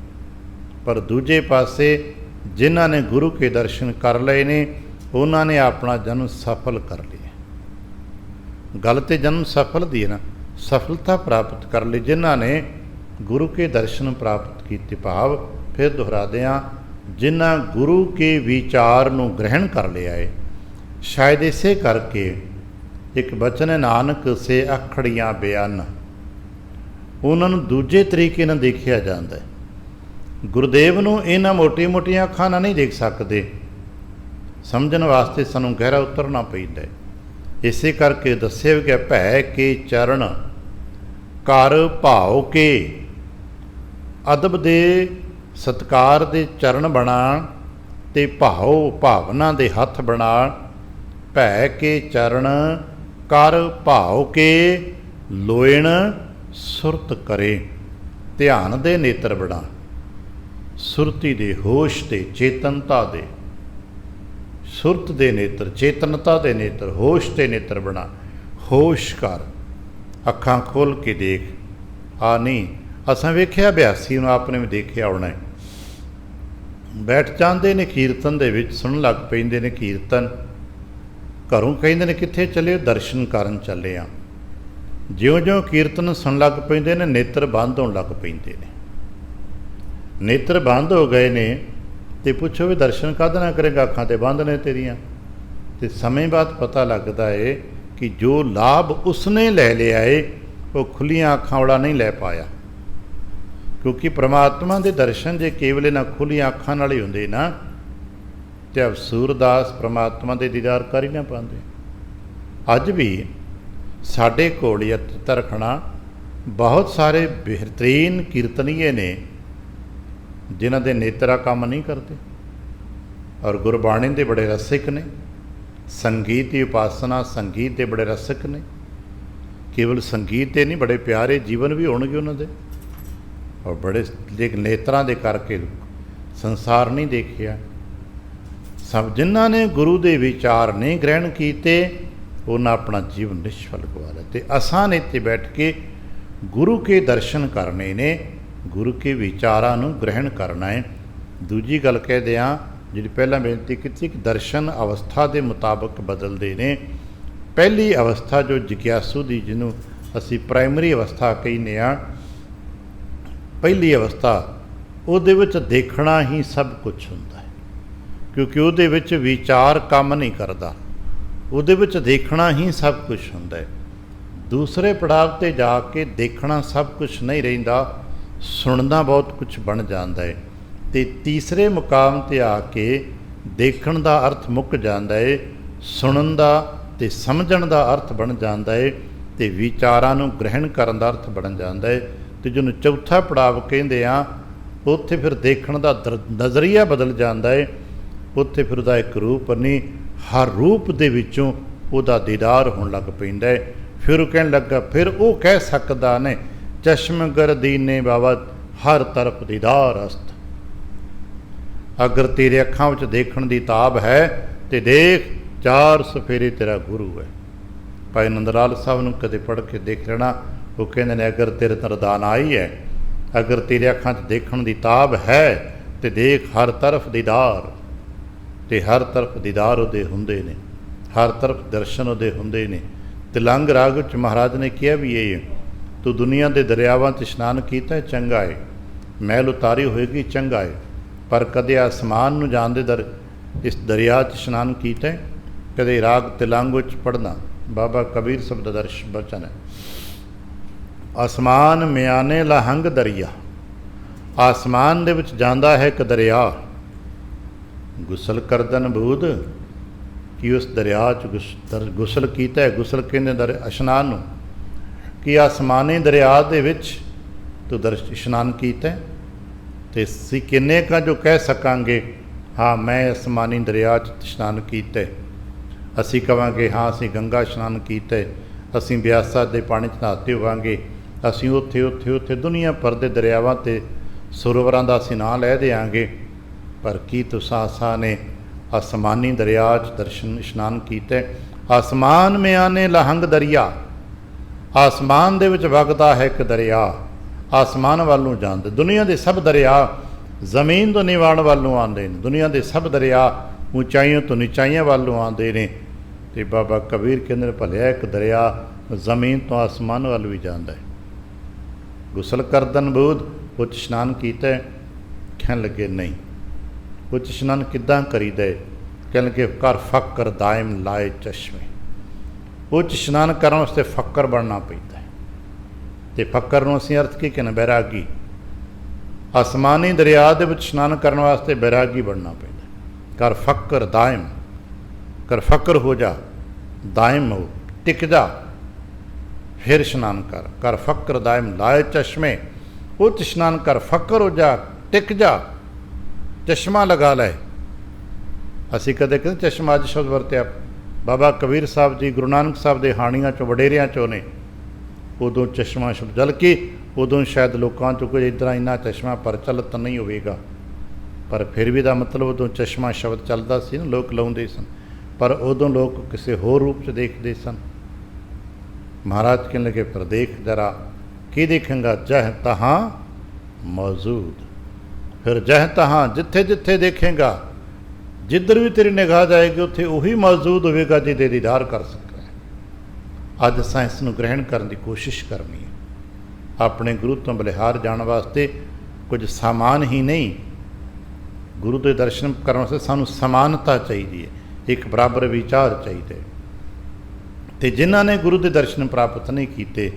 ਪਰ ਦੂਜੇ ਪਾਸੇ ਜਿਨ੍ਹਾਂ ਨੇ ਗੁਰੂ ਕੇ ਦਰਸ਼ਨ ਕਰ ਲਏ ਨੇ ਉਹਨਾਂ ਨੇ ਆਪਣਾ ਜਨਮ ਸਫਲ ਕਰ ਲਿਆ। ਗੱਲ ਤੇ ਜਨਮ ਸਫਲ ਦੀ ਹੈ ਨਾ, ਸਫਲਤਾ ਪ੍ਰਾਪਤ ਕਰ ਲਈ ਜਿਨ੍ਹਾਂ ਨੇ ਗੁਰੂ ਕੇ ਦਰਸ਼ਨ ਪ੍ਰਾਪਤ ਕੀਤੇ। ਭਾਵ ਫਿਰ ਦੁਹਰਾਦੇ ਹਾਂ, ਜਿਨ੍ਹਾਂ ਗੁਰੂ ਕੇ ਵਿਚਾਰ ਨੂੰ ਗ੍ਰਹਿਣ ਕਰ ਲਿਆ ਹੈ। ਸ਼ਾਇਦ ਇਸੇ ਕਰਕੇ ਇੱਕ ਬਚਨ ਨਾਨਕ ਸੇ ਅਖੜੀਆਂ ਬਿਆਨ, ਉਹਨਾਂ ਨੂੰ ਦੂਜੇ ਤਰੀਕੇ ਨਾਲ ਦੇਖਿਆ ਜਾਂਦਾ ਹੈ। ਗੁਰਦੇਵ ਨੂੰ ਇਹਨਾਂ ਮੋਟੀਆਂ ਅੱਖਾਂ ਨਾਲ ਨਹੀਂ ਦੇਖ ਸਕਦੇ, ਸਮਝਣ ਵਾਸਤੇ ਸਾਨੂੰ ਗਹਿਰਾ ਉਤਰਨਾ ਪੈਂਦਾ ਹੈ। ਇਸੇ ਕਰਕੇ ਦੱਸਿਆ ਗਿਆ, ਭੈ ਕੇ ਚਰਨ ਕਰ ਭਾਉ ਕੇ, ਅਦਬ ਦੇ ਸਤਕਾਰ ਦੇ ਚਰਨ ਬਣਾ ਤੇ ਭਾਵਨਾ ਦੇ ਹੱਥ ਬਣਾ। ਭੈ ਕੇ ਚਰਨ ਕਰ ਭਾਉ ਕੇ ਲੋਇਣ ਸੁਰਤ ਕਰੇ, ਧਿਆਨ ਦੇ ਨੇਤਰ ਬਣਾ। ਸੁਰਤੀ ਦੇ, ਹੋਸ਼ ਦੇ, ਚੇਤਨਤਾ ਦੇ, ਸੁਰਤ ਦੇ ਨੇਤਰ, ਚੇਤਨਤਾ ਦੇ ਨੇਤਰ, ਹੋਸ਼ ਦੇ ਨੇਤਰ ਬਣਾ। ਹੋਸ਼ ਕਰ, ਅੱਖਾਂ ਖੋਲ੍ਹ ਕੇ ਦੇਖ। ਆ ਨਹੀਂ ਅਸਾਂ ਵੇਖਿਆ ਅਭਿਆਸੀ ਨੂੰ, ਆਪਣੇ ਵੀ ਦੇਖਿਆ ਹੋਣਾ। ਬੈਠ ਜਾਂਦੇ ਨੇ ਕੀਰਤਨ ਦੇ ਵਿੱਚ, ਸੁਣਨ ਲੱਗ ਪੈਂਦੇ ਨੇ ਕੀਰਤਨ। ਘਰੋਂ ਕਹਿੰਦੇ ਨੇ ਕਿੱਥੇ ਚੱਲੇ? ਦਰਸ਼ਨ ਕਰਨ ਚੱਲੇ ਆ। ਜਿਉਂ-ਜਿਉਂ ਕੀਰਤਨ ਸੁਣਨ ਲੱਗ ਪੈਂਦੇ ਨੇ ਨੇਤਰ ਬੰਦ ਹੋਣ ਲੱਗ ਪੈਂਦੇ ਨੇ। ਨੇਤਰ ਬੰਦ ਹੋ ਗਏ ਨੇ ਤੇ ਪੁੱਛੋ ਵੀ ਦਰਸ਼ਨ ਕਾਹਦੇ ਨਾਲ ਕਰੇਗਾ? ਅੱਖਾਂ ਤੇ ਬੰਦ ਨੇ ਤੇਰੀਆਂ। ਤੇ ਸਮੇਂ ਬਾਅਦ ਪਤਾ ਲੱਗਦਾ ਏ ਕਿ ਜੋ ਲਾਭ ਉਸਨੇ ਲੈ ਲਿਆ ਏ ਉਹ ਖੁੱਲੀਆਂ ਅੱਖਾਂ ਵਾਲਾ ਨਹੀਂ ਲੈ ਪਾਇਆ। ਕਿਉਂਕਿ ਪ੍ਰਮਾਤਮਾ ਦੇ ਦਰਸ਼ਨ ਜੇ ਕੇਵਲ ਇਹਨਾਂ ਖੁੱਲੀਆਂ ਅੱਖਾਂ ਨਾਲ ਹੀ ਹੁੰਦੇ ਨਾ ਤੇ ਸੂਰਦਾਸ ਪ੍ਰਮਾਤਮਾ ਦੇ ਦੀਦਾਰ ਕਰ ਹੀ ਨਾ ਪਾਉਂਦੇ। ਅੱਜ ਵੀ ਸਾਡੇ ਕੋਲ ਯਤਨ ਰੱਖਣਾ ਬਹੁਤ ਸਾਰੇ ਬਿਹਤਰੀਨ ਕੀਰਤਨੀਏ ਨੇ ਜਿਨ੍ਹਾਂ ਦੇ ਨੇਤਰਾ ਕੰਮ ਨਹੀਂ ਕਰਦੇ ਔਰ ਗੁਰਬਾਣੀ ਦੇ ਬੜੇ ਰਸਿਕ ਨੇ। ਸੰਗੀਤ ਦੀ ਉਪਾਸਨਾ, ਸੰਗੀਤ ਦੇ ਬੜੇ ਰਸਿਕ ਨੇ। ਕੇਵਲ ਸੰਗੀਤ ਦੇ ਨਹੀਂ, ਬੜੇ ਪਿਆਰੇ ਜੀਵਨ ਵੀ ਹੋਣਗੇ ਉਹਨਾਂ ਦੇ, ਔਰ ਬੜੇ ਨੇਤਰਾਂ ਦੇ ਕਰਕੇ ਸੰਸਾਰ ਨਹੀਂ ਦੇਖਿਆ। ਸਭ ਜਿਨ੍ਹਾਂ ਨੇ ਗੁਰੂ ਦੇ ਵਿਚਾਰ ਨਹੀਂ ਗ੍ਰਹਿਣ ਕੀਤੇ ਉਹਨਾਂ ਆਪਣਾ ਜੀਵਨ ਨਿਸ਼ਫਲ ਗਵਾ ਲਿਆ। ਅਤੇ ਅਸਾਂ ਨੇ ਇੱਥੇ ਬੈਠ ਕੇ ਗੁਰੂ ਕੇ ਦਰਸ਼ਨ ਕਰਨੇ ਨੇ, ਗੁਰੂ ਕੇ ਵਿਚਾਰਾਂ ਨੂੰ ਗ੍ਰਹਿਣ ਕਰਨਾ ਹੈ। ਦੂਜੀ ਗੱਲ ਕਹਿ ਹਾਂ, ਜਿਹੜੀ ਪਹਿਲਾਂ ਬੇਨਤੀ ਕੀਤੀ ਕਿ ਦਰਸ਼ਨ ਅਵਸਥਾ ਦੇ ਮੁਤਾਬਕ ਬਦਲਦੇ ਨੇ। ਪਹਿਲੀ ਅਵਸਥਾ ਜੋ ਜਿਗਿਆਸੂ ਦੀ, ਜਿਹਨੂੰ ਅਸੀਂ ਪ੍ਰਾਇਮਰੀ ਅਵਸਥਾ ਕਹਿੰਦੇ ਹਾਂ, ਪਹਿਲੀ ਅਵਸਥਾ ਉਹਦੇ ਵਿੱਚ ਦੇਖਣਾ ਹੀ ਸਭ ਕੁਝ ਹੁੰਦਾ ਹੈ। ਕਿਉਂਕਿ ਉਹਦੇ ਵਿੱਚ ਵਿਚਾਰ ਕੰਮ ਨਹੀਂ ਕਰਦਾ, ਉਹਦੇ ਵਿੱਚ ਦੇਖਣਾ ਹੀ ਸਭ ਕੁਝ ਹੁੰਦਾ ਹੈ। ਦੂਸਰੇ ਪੜਾਅ 'ਤੇ ਜਾ ਕੇ ਦੇਖਣਾ ਸਭ ਕੁਝ ਨਹੀਂ ਰਹਿੰਦਾ, ਸੁਣਨਾ ਬਹੁਤ ਕੁਝ ਬਣ ਜਾਂਦਾ ਹੈ। ਅਤੇ ਤੀਸਰੇ ਮੁਕਾਮ 'ਤੇ ਆ ਕੇ ਦੇਖਣ ਦਾ ਅਰਥ ਮੁੱਕ ਜਾਂਦਾ ਹੈ, ਸੁਣਨ ਦਾ ਅਤੇ ਸਮਝਣ ਦਾ ਅਰਥ ਬਣ ਜਾਂਦਾ ਹੈ, ਅਤੇ ਵਿਚਾਰਾਂ ਨੂੰ ਗ੍ਰਹਿਣ ਕਰਨ ਦਾ ਅਰਥ ਬਣ ਜਾਂਦਾ ਹੈ। ਅਤੇ ਜਿਹਨੂੰ ਚੌਥਾ ਪੜਾਵ ਕਹਿੰਦੇ ਆ, ਉੱਥੇ ਫਿਰ ਦੇਖਣ ਦਾ ਨਜ਼ਰੀਆ ਬਦਲ ਜਾਂਦਾ ਹੈ। ਉੱਥੇ ਫਿਰ ਉਹਦਾ ਇੱਕ ਰੂਪ ਨਹੀਂ, ਹਰ ਰੂਪ ਦੇ ਵਿੱਚੋਂ ਉਹਦਾ ਦੀਦਾਰ ਹੋਣ ਲੱਗ ਪੈਂਦਾ ਹੈ। ਫਿਰ ਉਹ ਕਹਿਣ ਲੱਗਾ, ਫਿਰ ਉਹ ਕਹਿ ਸਕਦਾ ਨੇ ਚਸ਼ਮਗਰ ਦੀਨੇ ਬਾਬਾ ਹਰ ਤਰਫ ਦੀਦਾਰ ਅਸਤ। ਅਗਰ ਤੇਰੇ ਅੱਖਾਂ ਵਿੱਚ ਦੇਖਣ ਦੀ ਤਾਬ ਹੈ ਤੇ ਦੇਖ, ਚਾਰ ਸਫੇਰੇ ਤੇਰਾ ਗੁਰੂ ਹੈ। ਭਾਈ ਨੰਦ ਲਾਲ ਸਾਹਿਬ ਨੂੰ ਕਦੇ ਪੜ੍ਹ ਕੇ ਦੇਖ ਲੈਣਾ, ਉਹ ਕਹਿੰਦੇ ਨੇ ਅਗਰ ਤੇਰੇ ਤਰਦਾਨ ਆਈ ਹੈ, ਅਗਰ ਤੇਰੇ ਅੱਖਾਂ 'ਚ ਦੇਖਣ ਦੀ ਤਾਬ ਹੈ ਤੇ ਦੇਖ ਹਰ ਤਰਫ ਦੀਦਾਰ। ਅਤੇ ਹਰ ਤਰਫ ਦੀਦਾਰ ਉਹਦੇ ਹੁੰਦੇ ਨੇ, ਹਰ ਤਰਫ ਦਰਸ਼ਨ ਉਹਦੇ ਹੁੰਦੇ ਨੇ। ਤਿਲੰਗ ਰਾਗ ਵਿੱਚ ਮਹਾਰਾਜ ਨੇ ਕਿਹਾ ਵੀ ਇਹ, ਤੂੰ ਦੁਨੀਆ ਦੇ ਦਰਿਆਵਾਂ 'ਚ ਇਸ਼ਨਾਨ ਕੀਤਾ ਚੰਗਾ ਹੈ, ਮੈਲ ਉਤਾਰੀ ਹੋਏਗੀ ਚੰਗਾ ਹੈ, ਪਰ ਕਦੇ ਆਸਮਾਨ ਨੂੰ ਜਾਣਦੇ ਇਸ ਦਰਿਆ 'ਚ ਇਸ਼ਨਾਨ ਕੀਤਾ? ਕਦੇ ਰਾਗ ਤਿਲੰਗ ਵਿੱਚ ਪੜ੍ਹਨਾ, ਬਾਬਾ ਕਬੀਰ ਸਾਹਿਬ ਦਾ ਦਰਸ਼ ਬਚਨ ਹੈ। ਆਸਮਾਨ ਮਿਆਨੇ ਲਹੰਗ ਦਰਿਆ, ਆਸਮਾਨ ਦੇ ਵਿੱਚ ਜਾਂਦਾ ਹੈ ਇੱਕ ਦਰਿਆ। ਗੁਸਲ ਕਰਦਨ ਬੂਦ, ਕਿ ਉਸ ਦਰਿਆ 'ਚ ਗੁਸਲ ਕੀਤਾ। ਗੁਸਲ ਕਹਿੰਦੇ ਇਸ਼ਨਾਨ ਨੂੰ, ਕਿ ਆਸਮਾਨੀ ਦਰਿਆ ਦੇ ਵਿੱਚ ਤੂੰ ਇਸ਼ਨਾਨ ਕੀਤਾ। ਅਤੇ ਅਸੀਂ ਕਿੰਨੇ ਕੁ ਜੋ ਕਹਿ ਸਕਾਂਗੇ ਹਾਂ ਮੈਂ ਆਸਮਾਨੀ ਦਰਿਆ 'ਚ ਇਸ਼ਨਾਨ ਕੀਤਾ। ਅਸੀਂ ਕਹਾਂਗੇ ਹਾਂ ਅਸੀਂ ਗੰਗਾ ਇਸ਼ਨਾਨ ਕੀਤਾ, ਅਸੀਂ ਬਿਆਸਾ ਦੇ ਪਾਣੀ 'ਚ ਨਹਾਤੇ ਹੋਵਾਂਗੇ, ਅਸੀਂ ਉੱਥੇ ਦੁਨੀਆ ਭਰ ਦੇ ਦਰਿਆਵਾਂ 'ਤੇ ਸਰੋਵਰਾਂ ਦਾ ਅਸੀਂ ਨਾਂ ਲੈ ਦਿਆਂਗੇ। पर की तुसां असां ने आसमानी दरिया च दर्शन इशनान कीते। आसमान में आने लहंग दरिया, आसमान दे विच वगदा है एक दरिया, आसमान वाल नूं जांदे। दुनिया के सब दरिया जमीन तो निवाण वाल नूं आंदे ने, दुनिया के सब दरिया ऊंचाइयों तो नीचाइयां वाल नूं आंदे ने। ते बाबा कबीर कहंदे ने भलिया एक दरिया जमीन तो आसमान वाल भी जांदा है। गुसल करदन बूद उच इशनान कीता। कहन लगे नहीं, उच इशनान किदां करीदा है? कहन लगे कर फकर दायम लाए चश्मे। उच इशनान करन वास्ते फकर बनना पैंदा है। ते फकर नूं असीं अर्थ की कहने बैरागी। आसमानी दरिया दे विच इशनान करन वास्ते बैरागी बनना पैंदा है। कर फकर दायम, कर फकर हो जा, दायम हो, टिक जा, फिर इशनान कर। कर फकर दायम लाए चश्मे, उच इशनान कर, फकर हो जा, टिक जा, चश्मा लगा लै। असी कदे कहते चश्मा अज शब्द वरत्या, बाबा कबीर साहब जी गुरु नानक साहब के हाणियां चों वडेरियां चों ने, उदों चश्मा शब्द, बल्कि उदों शायद लोगों चों कोई इतना इन्ना चश्मा प्रचलित नहीं होगा, पर फिर भी दा मतलब उदों चश्मा शब्द चलता सी ना, लोग लाउंदे सन, पर उदों लोग किसी होर रूप च देखते सन। महाराज कहने लगे पर देख जरा, की देखेंगा? जह तहाँ मौजूद। फिर जह तहाँ, जिथे जिथे देखेंगा, जिधर भी तेरी निगाह जाएगी उत्थे उही मौजूद होगा जिहदे दीदार कर सकता है। अज असां इस नूं ग्रहण करने की कोशिश करनी है। अपने गुरु तो बलिहार जाने वास्ते कुछ सामान ही नहीं, गुरु के दर्शन करने वास्ते सानूं समानता चाहिए, एक बराबर विचार चाहिए। तो जिन्हों ने गुरु के दर्शन प्राप्त नहीं किए,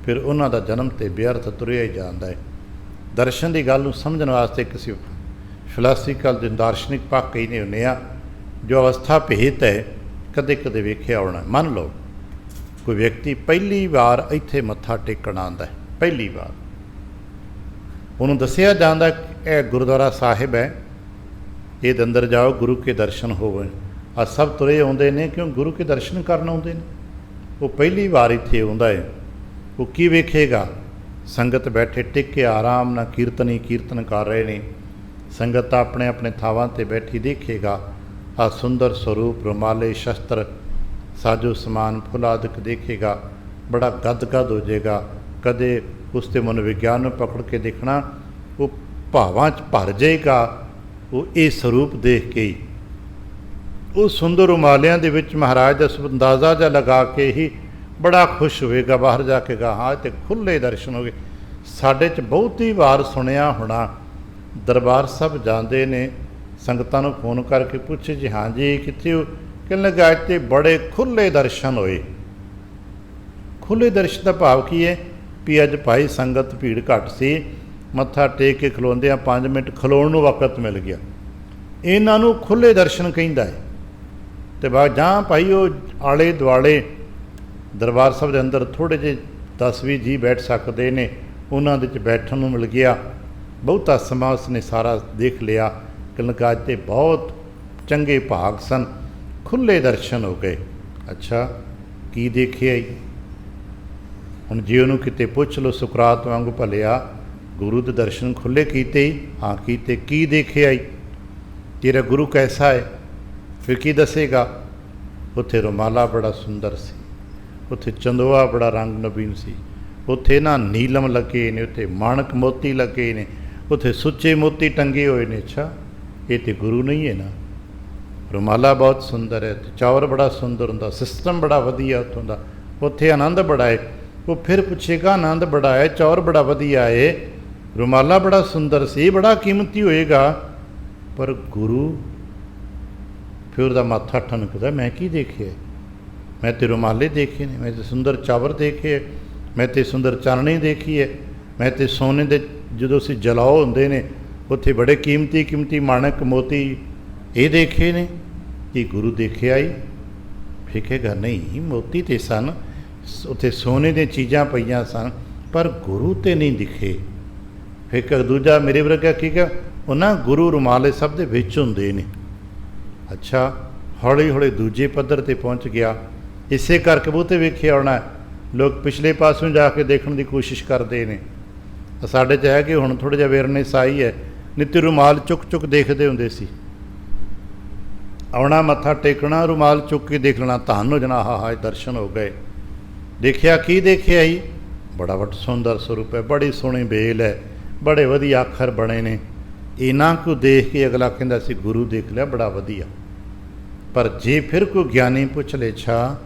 फिर उन्हों का जन्म तो व्यर्थ तुरिया ही जाता है। दर्शन की गल समझने वास्ते किसी फिलासफिकल दार्शनिक पक्ष कही नहीं होने, जो अवस्था भेत है कदे कदे वेख्या होना। मान लो कोई व्यक्ति पहली बार इत्थे मत्था टेकण आंदा है, पहली बार उन्होंने दसिया जाता यह गुरुद्वारा साहिब है, ये अंदर जाओ गुरु के दर्शन हो गए। आ सब तुरे आते हैं क्यों? गुरु के दर्शन करन आते हैं। वो पहली बार इत्थे आउंदा है, वो की वेखेगा? संगत बैठे टिक के आराम नाल कीर्तन ही कीर्तन कर रहे हैं। संगत अपने अपने थावां ते बैठी देखेगा, आ सुंदर स्वरूप रुमाले शस्त्र साजो समान फुलादक देखेगा, बड़ा गदगद हो जाएगा। कदे उसके मनोविज्ञान में पकड़ के देखना, वो भावां च भर जाएगा। वो ये स्वरूप देख के ही उस सुंदर रुमालियां दे विच महाराज दा अंदाज़ा जा लगा के ही बड़ा खुश होएगा। बाहर जाके कहा हाँ तो खुले दर्शन हो गए। साडे च बहुत ही वार सुनिया होना, दरबार साहब जाते ने, संगतां नूं फोन करके पूछे जी हाँ जी कित्थे हो? कहने लगा अज ते बड़े खुले दर्शन होए। खुले दर्शन का भाव की है भी अज भाई संगत भीड़ घट सी, मत्था टेक के खलोंदे 5 मिनट खलोण नूं वक्त मिल गया। इन्हां नूं खुले दर्शन कहिंदा है। तो बाद जां भाई वो आले दुआले दरबार साहब के अंदर थोड़े जे 10-20 जी बैठ सकते हैं, उन्होंने बैठन नूं मिल गया। बहुता समा उसने सारा देख लिया। कलकाज ते बहुत चंगे भाग सन, खुले दर्शन हो गए। अच्छा की देखे आई? हुण जे उन्होंने किते पुछ लो सुकरात वांगू भलिया गुरु के दर्शन खुले कीते ही? हाँ कीते। की देखे आई? तेरा गुरु कैसा है? फिर की दसेगा? उत्थे रुमाला बड़ा सुंदर सी, उत्थे चंदोआ बड़ा रंग नवीन सी, उत्थे ना नीलम लगे ने, उत्थे माणक मोती लगे ने, उत्थे सुच्चे मोती टंगे हुए ने। अच्छा ये तो गुरु नहीं है ना? रुमाला बहुत सुंदर है, चौर बड़ा सुंदर होंदा, सिस्टम बड़ा वधिया उत्थों दा, उत्थे आनंद बड़ा है। वो फिर पूछेगा आनंद बड़ा है, चौर बड़ा वधिया है, रुमाला बड़ा सुंदर सी, बड़ा कीमती होएगा, पर गुरु? फिर उसका माथा ठनकदा, मैं की देखे? मैं तो रुमाले देखे ने, मैं तो सुंदर चावर देखे है, मैं तो सुंदर चाननी देखी है, मैं तो सोने दे जो सी जलाओ होंदे ने उत्थे बड़े कीमती कीमती माणक मोती ये देखे ने। ये गुरु देखे आई? फिकेगा नहीं, मोती तो सन, उत्थे सोने दी चीज़ां पईयां सन, पर गुरु तो नहीं दिखे। फिर दूजा मेरे वर्गा की क्या उन्हां गुरु रुमाले सब दे विच हुंदे ने। अच्छा हौली हौली दूजे पद्धर ते पहुँच गया। इसे करके बहुते वेखे आना लोग पिछले पासों जाके देखने की कोशिश करते हैं। साढ़े च है कि हुण थोड़ा जिहा अवेयरनेस आई है, ਨਹੀਂ ਤੇ ਰੁਮਾਲ ਚੁੱਕ ਚੁੱਕ ਦੇਖਦੇ ਹੁੰਦੇ ਸੀ। ਆਉਣਾ ਮੱਥਾ ਟੇਕਣਾ, ਰੁਮਾਲ ਚੁੱਕ ਕੇ ਦੇਖ ਲੈਣਾ, ਧੰਨ ਹੋ ਜਾਣਾ, ਹਾ ਦਰਸ਼ਨ ਹੋ ਗਏ। ਦੇਖਿਆ ਕੀ ਦੇਖਿਆ ਜੀ? ਬੜਾ ਵੱਡਾ ਸੁੰਦਰ ਸਰੂਪ ਹੈ, ਬੜੀ ਸੋਹਣੀ ਬੇਲ ਹੈ, ਬੜੇ ਵਧੀਆ ਅੱਖਰ ਬਣੇ ਨੇ। ਇਹਨਾਂ ਕੁ ਦੇਖ ਕੇ ਅਗਲਾ ਕਹਿੰਦਾ ਸੀ ਗੁਰੂ ਦੇਖ ਲਿਆ, ਬੜਾ ਵਧੀਆ। ਪਰ ਜੇ ਫਿਰ ਕੋਈ ਗਿਆਨੀ ਪੁੱਛ ਲੈ, ਅੱਛਾ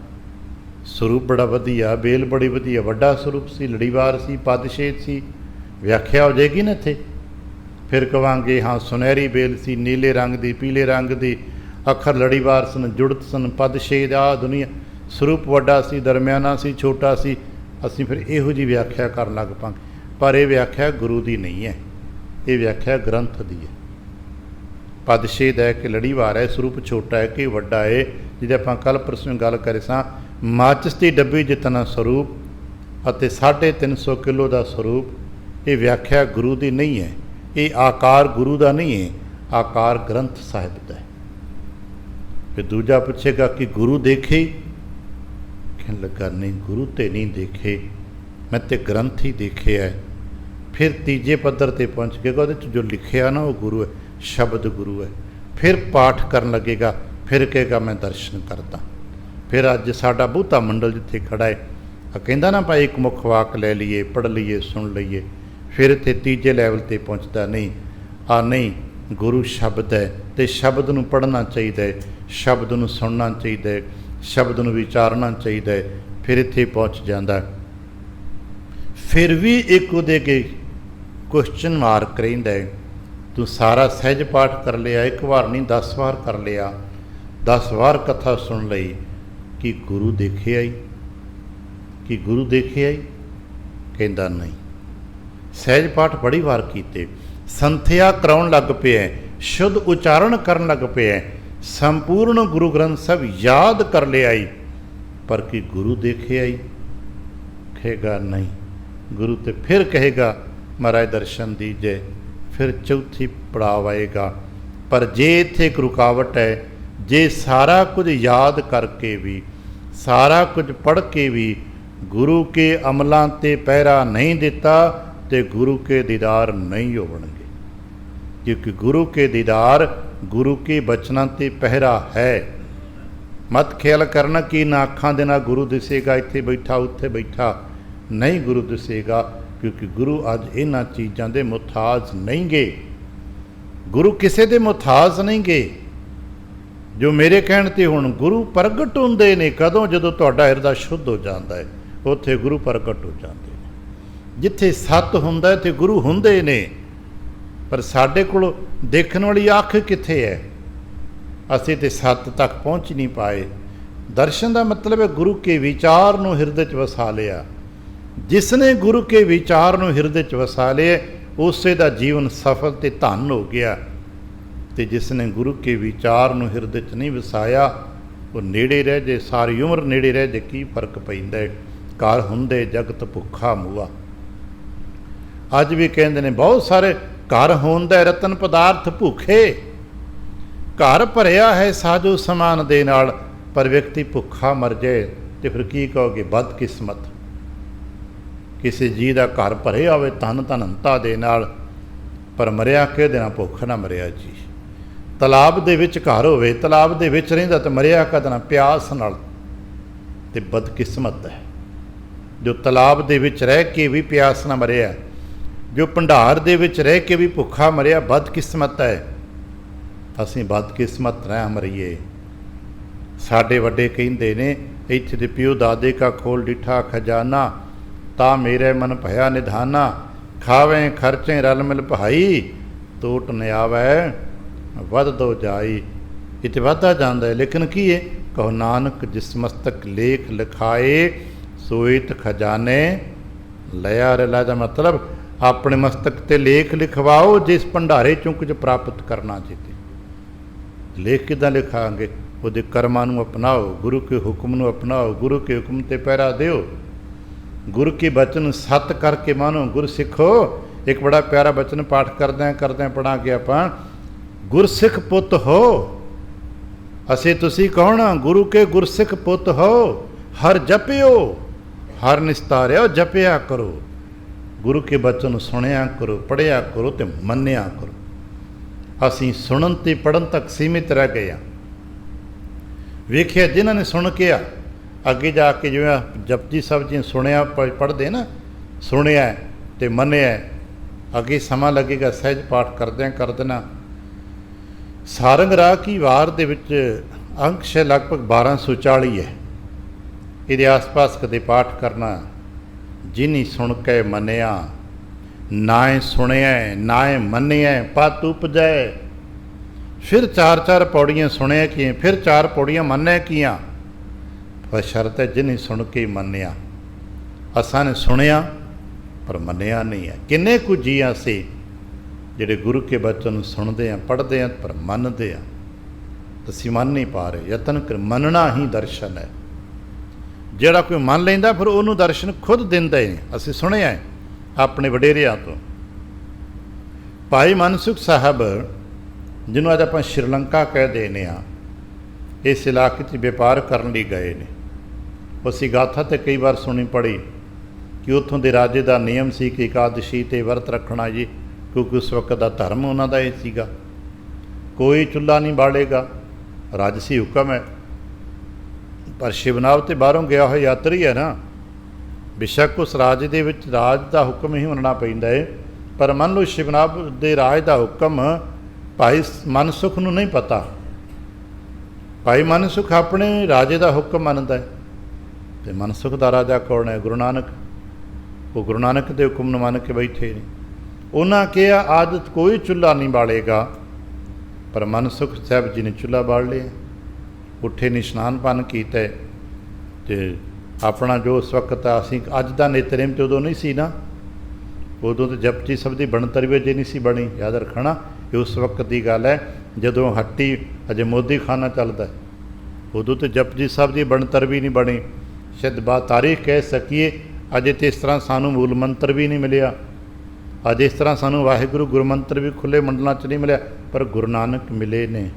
ਸਰੂਪ ਬੜਾ ਵਧੀਆ, ਬੇਲ ਬੜੀ ਵਧੀਆ, ਵੱਡਾ ਸਰੂਪ ਸੀ, ਲੜੀਵਾਰ ਸੀ, ਪਦਛੇਦ ਸੀ, ਵਿਆਖਿਆ ਹੋ ਜਾਏਗੀ ਨਾ ਇੱਥੇ। ਫਿਰ ਕਵਾਂਗੇ ਹਾਂ ਸੁਨਹਿਰੀ ਬੇਲ ਸੀ, ਨੀਲੇ ਰੰਗ ਦੀ, ਪੀਲੇ ਰੰਗ ਦੀ, ਅੱਖਰ ਲੜੀਵਾਰ ਸਨ, ਜੁੜਤ ਸਨ, ਪਦਛੇਦ, ਆ ਦੁਨੀਆ ਸਰੂਪ ਵੱਡਾ ਸੀ, ਦਰਮਿਆਨਾ ਸੀ, ਛੋਟਾ ਸੀ। ਅਸੀਂ ਫਿਰ ਇਹੋ ਜਿਹੀ ਵਿਆਖਿਆ ਕਰਨ ਲੱਗ ਪਾਂਗੇ। ਪਰ ਇਹ ਵਿਆਖਿਆ ਗੁਰੂ ਦੀ ਨਹੀਂ ਹੈ, ਇਹ ਵਿਆਖਿਆ ਗ੍ਰੰਥ ਦੀ ਹੈ। ਪਦਛੇਦ ਹੈ ਕਿ ਲੜੀਵਾਰ ਹੈ, ਸਰੂਪ ਛੋਟਾ ਹੈ ਕਿ ਵੱਡਾ ਹੈ। ਜਿਹਦੇ ਆਪਾਂ ਕੱਲ੍ਹ ਪਰਸੋਂ ਗੱਲ ਕਰੇ ਸਾਂ, ਮਾਚਿਸ ਦੀ ਡੱਬੀ ਜਿਤਨਾ ਸਰੂਪ ਅਤੇ 350 ਕਿਲੋ ਦਾ ਸਰੂਪ। ਇਹ ਵਿਆਖਿਆ ਗੁਰੂ ਦੀ ਨਹੀਂ ਹੈ, ਇਹ ਆਕਾਰ ਗੁਰੂ ਦਾ ਨਹੀਂ ਹੈ, ਆਕਾਰ ਗ੍ਰੰਥ ਸਾਹਿਬ ਦਾ ਹੈ। ਫਿਰ ਦੂਜਾ ਪੁੱਛੇਗਾ ਕਿ ਗੁਰੂ ਦੇਖੇ? ਕਹਿਣ ਲੱਗਾ ਨਹੀਂ, ਗੁਰੂ ਤੇ ਨਹੀਂ ਦੇਖੇ, ਮੈਂ ਤੇ ਗ੍ਰੰਥ ਹੀ ਦੇਖੇ ਹੈ। ਫਿਰ ਤੀਜੇ ਪੱਧਰ 'ਤੇ ਪਹੁੰਚ ਕੇ ਉਹਦੇ 'ਚ ਜੋ ਲਿਖਿਆ ਨਾ ਉਹ ਗੁਰੂ ਹੈ, ਸ਼ਬਦ ਗੁਰੂ ਹੈ। ਫਿਰ ਪਾਠ ਕਰਨ ਲੱਗੇਗਾ, ਫਿਰ ਕਹੇਗਾ ਮੈਂ ਦਰਸ਼ਨ ਕਰਦਾ। ਫਿਰ ਅੱਜ ਸਾਡਾ ਬਹੁਤਾ ਮੰਡਲ ਜਿੱਥੇ ਖੜਾ ਹੈ, ਕਹਿੰਦਾ ਨਾ ਭਾਈ ਇੱਕ ਮੁੱਖ ਵਾਕ ਲੈ ਲਈਏ, ਪੜ੍ਹ ਲਈਏ, ਸੁਣ ਲਈਏ। ਫਿਰ ਇੱਥੇ ਤੀਜੇ ਲੈਵਲ 'ਤੇ ਪਹੁੰਚਦਾ, ਨਹੀਂ ਨਹੀਂ ਗੁਰੂ ਸ਼ਬਦ ਹੈ ਅਤੇ ਸ਼ਬਦ ਨੂੰ ਪੜ੍ਹਨਾ ਚਾਹੀਦਾ ਹੈ, ਸ਼ਬਦ ਨੂੰ ਸੁਣਨਾ ਚਾਹੀਦਾ ਹੈ, ਸ਼ਬਦ ਨੂੰ ਵਿਚਾਰਨਾ ਚਾਹੀਦਾ ਹੈ। ਫਿਰ ਇੱਥੇ ਪਹੁੰਚ ਜਾਂਦਾ। ਫਿਰ ਵੀ ਇੱਕ ਉਹਦੇ ਅੱਗੇ ਕੁਐਸਚਨ ਮਾਰਕ ਰਹਿੰਦਾ ਹੈ, ਤੂੰ ਸਾਰਾ ਸਹਿਜ ਪਾਠ ਕਰ ਲਿਆ, ਇੱਕ ਵਾਰ ਨਹੀਂ 10 ਵਾਰ ਕਰ ਲਿਆ, 10 ਵਾਰ ਕਥਾ ਸੁਣ ਲਈ, ਕਿ ਗੁਰੂ ਦੇਖਿਆ ਹੀ? ਕਿ ਗੁਰੂ ਦੇਖਿਆ ਹੀ? ਕਹਿੰਦਾ ਨਹੀਂ। ਸਹਿਜ ਪਾਠ ਬੜੀ ਵਾਰ ਕੀਤੇ, ਸੰਥਿਆ ਕਰਾਉਣ ਲੱਗ ਪਿਆ, ਸ਼ੁੱਧ ਉਚਾਰਨ ਕਰਨ ਲੱਗ ਪਿਆ, ਸੰਪੂਰਨ ਗੁਰੂ ਗ੍ਰੰਥ ਸਾਹਿਬ ਯਾਦ ਕਰ ਲਿਆ ਹੀ, ਪਰ ਕਿ ਗੁਰੂ ਦੇਖਿਆ ਹੀ? ਕਹੇਗਾ ਨਹੀਂ। ਗੁਰੂ ਤੇ ਫਿਰ ਕਹੇਗਾ ਮਹਾਰਾਜ ਦਰਸ਼ਨ ਦੀਜੇ। ਫਿਰ ਚੌਥੀ ਪੜਾਅ ਆਏਗਾ। ਪਰ ਜੇ ਇੱਥੇ ਇੱਕ ਰੁਕਾਵਟ ਹੈ, ਜੇ ਸਾਰਾ ਕੁਝ ਯਾਦ ਕਰਕੇ ਵੀ, ਸਾਰਾ ਕੁਝ ਪੜ੍ਹ ਕੇ ਵੀ ਗੁਰੂ ਕੇ ਅਮਲਾਂ 'ਤੇ ਪਹਿਰਾ ਨਹੀਂ ਦਿੱਤਾ ਤੇ ਗੁਰੂ ਕੇ ਦੀਦਾਰ ਨਹੀਂ ਹੋਣਗੇ। ਕਿਉਂਕਿ ਗੁਰੂ ਕੇ ਦੀਦਾਰ ਗੁਰੂ ਕੇ ਬਚਨਾਂ 'ਤੇ ਪਹਿਰਾ ਹੈ। ਮਤ ਖਿਆਲ ਕਰਨਾ ਕਿ ਨਾ ਅੱਖਾਂ ਦੇ ਨਾਲ ਗੁਰੂ ਦਿਸੇਗਾ, ਇੱਥੇ ਬੈਠਾ ਉੱਥੇ ਬੈਠਾ, ਨਹੀਂ ਗੁਰੂ ਦਿਸੇਗਾ। ਕਿਉਂਕਿ ਗੁਰੂ ਅੱਜ ਇਹਨਾਂ ਚੀਜ਼ਾਂ ਦੇ ਮੁਹਤਾਜ ਨਹੀਂ ਗੇ। ਗੁਰੂ ਕਿਸੇ ਦੇ ਮੁਹਤਾਜ ਨਹੀਂ ਗੇ। ਜੋ ਮੇਰੇ ਕਹਿਣ 'ਤੇ ਹੁਣ ਗੁਰੂ ਪ੍ਰਗਟ ਹੁੰਦੇ ਨੇ ਕਦੋਂ? ਜਦੋਂ ਤੁਹਾਡਾ ਹਿਰਦਾ ਸ਼ੁੱਧ ਹੋ ਜਾਂਦਾ ਹੈ, ਉੱਥੇ ਗੁਰੂ ਪ੍ਰਗਟ ਹੋ ਜਾਂਦੇ ਨੇ। ਜਿੱਥੇ ਸੱਤ ਹੁੰਦਾ ਹੈ ਤੇ ਗੁਰੂ ਹੁੰਦੇ ਨੇ। ਪਰ ਸਾਡੇ ਕੋਲ ਦੇਖਣ ਵਾਲੀ ਅੱਖ ਕਿੱਥੇ ਹੈ? ਅਸੀਂ ਤੇ ਸੱਤ ਤੱਕ ਪਹੁੰਚ ਨਹੀਂ ਪਾਏ। ਦਰਸ਼ਨ ਦਾ ਮਤਲਬ ਹੈ ਗੁਰੂ ਕੇ ਵਿਚਾਰ ਨੂੰ ਹਿਰਦੇ 'ਚ ਵਸਾ ਲਿਆ। ਜਿਸ ਨੇ ਗੁਰੂ ਕੇ ਵਿਚਾਰ ਨੂੰ ਹਿਰਦੇ 'ਚ ਵਸਾ ਲਿਆ, ਉਸੇ ਦਾ ਜੀਵਨ ਸਫਲ ਤੇ ਧਨ ਹੋ ਗਿਆ। ਤੇ ਜਿਸ ਨੇ ਗੁਰੂ ਕੇ ਵਿਚਾਰ ਨੂੰ ਹਿਰਦੇ 'ਚ ਨਹੀਂ ਵਸਾਇਆ, ਉਹ ਨੇੜੇ ਰਹਿ ਜੇ, ਸਾਰੀ ਉਮਰ ਨੇੜੇ ਰਹਿ ਜੇ, ਕੀ ਫਰਕ ਪੈਂਦਾ ਹੈ? ਘਰ ਹੁੰਦੇ ਜਗਤ ਭੁੱਖਾ ਮੂਆ। ਅੱਜ ਵੀ ਕਹਿੰਦੇ ਨੇ ਬਹੁਤ ਸਾਰੇ ਘਰ ਹੁੰਦਾ ਰਤਨ ਪਦਾਰਥ ਭੁੱਖੇ। ਘਰ ਭਰਿਆ ਹੈ ਸਾਜੋ ਸਮਾਨ ਦੇ ਨਾਲ, ਪਰ ਵਿਅਕਤੀ ਭੁੱਖਾ ਮਰ ਜਾਏ ਤੇ ਫਿਰ ਕੀ ਕਹੋਗੇ? ਬਦਕਿਸਮਤ। ਕਿਸੇ ਜੀ ਦਾ ਘਰ ਭਰਿਆ ਹੋਵੇ ਧਨ ਧਨੰਤਾ ਦੇ ਨਾਲ, ਪਰ ਮਰਿਆ ਕਿਹਦੇ ਨਾਲ? ਭੁੱਖ ਨਾ ਮਰਿਆ ਜੀ। ਤਲਾਬ ਦੇ ਵਿੱਚ ਘਰ ਹੋਵੇ, ਤਲਾਬ ਦੇ ਵਿੱਚ ਰਹਿੰਦਾ ਤੇ ਮਰਿਆ ਕਦੇ ਨਾ? ਪਿਆਸ ਨਾਲ। ਤੇ ਬਦਕਿਸਮਤ ਹੈ ਜੋ ਤਲਾਬ ਦੇ ਵਿੱਚ ਰਹਿ ਕੇ ਵੀ ਪਿਆਸ ਨਾ ਮਰਿਆ, ਜੋ ਭੰਡਾਰ ਦੇ ਵਿੱਚ ਰਹਿ ਕੇ ਵੀ ਭੁੱਖਾ ਮਰਿਆ, ਬਦਕਿਸਮਤ ਹੈ। ਅਸੀਂ ਬਦਕਿਸਮਤ ਰਹਿ ਮਰੀਏ। ਸਾਡੇ ਵੱਡੇ ਕਹਿੰਦੇ ਨੇ, ਇੱਥੇ ਦੇ ਪਿਓ ਦਾਦੇ ਕਾ ਖੋਲ ਡਿਠਾ ਖਜ਼ਾਨਾ, ਤਾਂ ਮੇਰੇ ਮਨ ਭਇਆ ਨਿਧਾਨਾ, ਖਾਵੇਂ ਖਰਚੇ ਰਲ ਮਿਲ ਭਾਈ, ਤੋਟ ਨ ਆਵੈ ਵੱਧਦੋ ਜਾਈ। ਇੱਥੇ ਵੱਧਦਾ ਜਾਂਦਾ ਹੈ, ਲੇਕਿਨ ਕੀ ਹੈ? ਕਹੋ ਨਾਨਕ ਜਿਸ ਮਸਤਕ ਲੇਖ ਲਿਖਾਏ, ਸੋਇਤ ਖਜ਼ਾਨੇ ਲਿਆ ਰਲਾ। ਦਾ ਮਤਲਬ ਆਪਣੇ ਮਸਤਕ 'ਤੇ ਲੇਖ ਲਿਖਵਾਓ, ਜਿਸ ਭੰਡਾਰੇ ਚੋਂ ਕੁਝ ਪ੍ਰਾਪਤ ਕਰਨਾ ਚਾਹੀਦਾ। ਲੇਖ ਕਿੱਦਾਂ ਲਿਖਾਂਗੇ? ਉਹਦੇ ਕਰਮਾਂ ਨੂੰ ਅਪਣਾਓ, ਗੁਰੂ ਕੇ ਹੁਕਮ ਨੂੰ ਅਪਣਾਓ, ਗੁਰੂ ਕੇ ਹੁਕਮ 'ਤੇ ਪਹਿਰਾ ਦਿਓ, ਗੁਰੂ ਕੇ ਬਚਨ ਸੱਤ ਕਰਕੇ ਮਾਨੋ, ਗੁਰ ਸਿੱਖੋ। ਇੱਕ ਬੜਾ ਪਿਆਰਾ ਬਚਨ ਪਾਠ ਕਰਦਿਆਂ ਪੜਾਂਗੇ ਆਪਾਂ, ਗੁਰਸਿੱਖ ਪੁੱਤ ਹੋ। ਅਸੀਂ ਤੁਸੀਂ ਕੌਣ? ਗੁਰੂ ਕੇ ਗੁਰਸਿੱਖ ਪੁੱਤ ਹੋ। ਹਰ ਜਪਿਓ, ਹਰ ਨਿਸਤਾਰਿਓ ਜਪਿਆ ਕਰੋ। ਗੁਰੂ ਕੇ ਬਚਨ ਸੁਣਿਆ ਕਰੋ, ਪੜ੍ਹਿਆ ਕਰੋ ਤੇ ਮੰਨਿਆ ਕਰੋ। ਅਸੀਂ ਸੁਣਨ ਤੇ ਪੜ੍ਹਨ ਤੱਕ ਸੀਮਿਤ ਰਹਿ ਗਏ ਹਾਂ। ਵੇਖਿਆ ਜਿਨ੍ਹਾਂ ਨੇ ਸੁਣ ਕੇ ਅੱਗੇ ਜਾ ਕੇ ਜਿਵੇਂ ਜਪਜੀ ਸਾਹਿਬ ਜੀ ਸੁਣਿਆ ਪੜ੍ਹਦੇ ਨਾ, ਸੁਣਿਆ ਅਤੇ ਮੰਨਿਆ, ਅੱਗੇ ਸਮਾਂ ਲੱਗੇਗਾ ਸਹਿਜ ਪਾਠ ਕਰ ਦੇਣਾ। ਸਾਰੰਗ ਰਾਗ ਕੀ ਵਾਰ ਦੇ ਵਿੱਚ ਅੰਕ ਹੈ ਲਗਭਗ 1240 ਹੈ। ਇਹਦੇ ਆਸ-ਪਾਸ ਕਦੇ ਪਾਠ ਕਰਨਾ। ਜਿਨੀ ਸੁਣ ਕੇ ਮੰਨਿਆ, ਨਾਏ ਸੁਣਿਆ ਨਾਏ ਮੰਨਿਆ ਪਤ ਉਪਜੈ। ਫਿਰ 4-4 ਪੌੜੀਆਂ ਸੁਣਿਆ ਕੀ, ਫਿਰ 4 ਪੌੜੀਆਂ ਮੰਨਿਆ ਕੀਆਂ। ਬਸ਼ਰਤ ਹੈ ਜਿਨੀ ਸੁਣ ਕੇ ਮੰਨਿਆ। ਅਸਾਂ ਨੇ ਸੁਣਿਆ ਪਰ ਮੰਨਿਆ ਨਹੀਂ ਹੈ। ਕਿੰਨੇ ਕੁ ਜੀਆਂ ਸੀ ਜਿਹੜੇ ਗੁਰੂ ਕੇ ਬਚਨ ਨੂੰ ਸੁਣਦੇ ਆ, ਪੜ੍ਹਦੇ ਆ, ਪਰ ਮੰਨਦੇ ਆ। ਅਸੀਂ ਮੰਨ ਨਹੀਂ ਪਾ ਰਹੇ। ਯਤਨ ਕਰ, ਮੰਨਣਾ ਹੀ ਦਰਸ਼ਨ ਹੈ। ਜਿਹੜਾ ਕੋਈ ਮੰਨ ਲੈਂਦਾ ਫਿਰ ਉਹਨੂੰ ਦਰਸ਼ਨ ਖੁਦ ਦਿੰਦੇ ਨੇ। ਅਸੀਂ ਸੁਣਿਆ ਆਪਣੇ ਵਡੇਰਿਆਂ ਤੋਂ। ਭਾਈ ਮਨਸੁਖ ਸਾਹਿਬ, ਜਿਹਨੂੰ ਅੱਜ ਆਪਾਂ ਸ਼੍ਰੀਲੰਕਾ ਕਹਿ ਦੇਨੇ ਆ, ਇਸ ਇਲਾਕੇ 'ਚ ਵਪਾਰ ਕਰਨ ਲਈ ਗਏ ਨੇ। ਅਸੀਂ ਗਾਥਾ 'ਤੇ ਕਈ ਵਾਰ ਸੁਣੀ ਪੜ੍ਹੀ ਕਿ ਉੱਥੋਂ ਦੇ ਰਾਜੇ ਦਾ ਨਿਯਮ ਸੀ ਕਿ ਇਕਾਦਸ਼ੀ 'ਤੇ ਵਰਤ ਰੱਖਣਾ ਜੀ, ਕਿਉਂਕਿ ਉਸ ਵਕਤ ਦਾ ਧਰਮ ਉਹਨਾਂ ਦਾ ਇਹ ਸੀਗਾ, ਕੋਈ ਚੁੱਲ੍ਹਾ ਨਹੀਂ ਬਾਲੇਗਾ, ਰਾਜਸੀ ਹੁਕਮ ਹੈ। ਪਰ ਸ਼ਿਵਨਾਵ 'ਤੇ ਬਾਹਰੋਂ ਗਿਆ ਹੋਇਆ ਯਾਤਰੀ ਹੈ ਨਾ, ਬੇਸ਼ੱਕ ਉਸ ਰਾਜ ਦੇ ਵਿੱਚ ਰਾਜ ਦਾ ਹੁਕਮ ਹੀ ਮੰਨਣਾ ਪੈਂਦਾ ਹੈ, ਪਰ ਮੰਨ ਲਓ ਸ਼ਿਵਨਾਵ ਦੇ ਰਾਜ ਦਾ ਹੁਕਮ ਭਾਈ ਮਨਸੁਖ ਨੂੰ ਨਹੀਂ ਪਤਾ। ਭਾਈ ਮਨਸੁਖ ਆਪਣੇ ਰਾਜੇ ਦਾ ਹੁਕਮ ਮੰਨਦਾ ਹੈ, ਅਤੇ ਮਨਸੁਖ ਦਾ ਰਾਜਾ ਕੌਣ ਹੈ? ਗੁਰੂ ਨਾਨਕ। ਉਹ ਗੁਰੂ ਨਾਨਕ ਦੇ ਹੁਕਮ ਨੂੰ ਮੰਨ ਕੇ ਬੈਠੇ ਨੇ। ਉਹਨਾਂ ਕਿਹਾ ਆਦਤ ਕੋਈ ਚੁੱਲ੍ਹਾ ਨਹੀਂ ਬਾਲੇਗਾ, ਪਰ ਮਨਸੁਖ ਸਾਹਿਬ ਜੀ ਨੇ ਚੁੱਲ੍ਹਾ ਬਾਲ ਲਿਆ। ਉੱਠੇ ਨੇ, ਇਸ਼ਨਾਨ ਪਾਨ ਕੀਤਾ ਅਤੇ ਆਪਣਾ ਜੋ ਉਸ ਵਕਤ ਅਸੀਂ ਅੱਜ ਦਾ ਨਿਤਨੇਮ ਤੇ ਉਦੋਂ ਨਹੀਂ ਸੀ ਨਾ, ਉਦੋਂ ਤਾਂ ਜਪਜੀ ਸਾਹਿਬ ਦੀ ਬਣਤਰ ਵੀ ਅਜੇ ਨਹੀਂ ਸੀ ਬਣੀ। ਯਾਦ ਰੱਖਣਾ ਇਹ ਉਸ ਵਕਤ ਦੀ ਗੱਲ ਹੈ ਜਦੋਂ ਹੱਟੀ ਅਜੇ ਮੋਦੀ ਖਾਨਾ ਚੱਲਦਾ। ਉਦੋਂ ਤਾਂ ਜਪਜੀ ਸਾਹਿਬ ਦੀ ਬਣਤਰ ਵੀ ਨਹੀਂ ਬਣੀ। ਸ਼ਾਇਦ ਬਾ ਤਾਰੀਖ ਕਹਿ ਸਕੀਏ ਅਜੇ ਤਾਂ ਇਸ ਤਰ੍ਹਾਂ ਸਾਨੂੰ ਮੂਲ ਮੰਤਰ ਵੀ ਨਹੀਂ ਮਿਲਿਆ। ਅੱਜ ਇਸ ਤਰ੍ਹਾਂ ਸਾਨੂੰ ਵਾਹਿਗੁਰੂ ਗੁਰੂ ਮੰਤਰ ਵੀ ਖੁੱਲ੍ਹੇ ਮੰਡਲਾਂ 'ਚ ਨਹੀਂ ਮਿਲਿਆ, ਪਰ ਗੁਰੂ ਨਾਨਕ ਮਿਲੇ ਨੇ।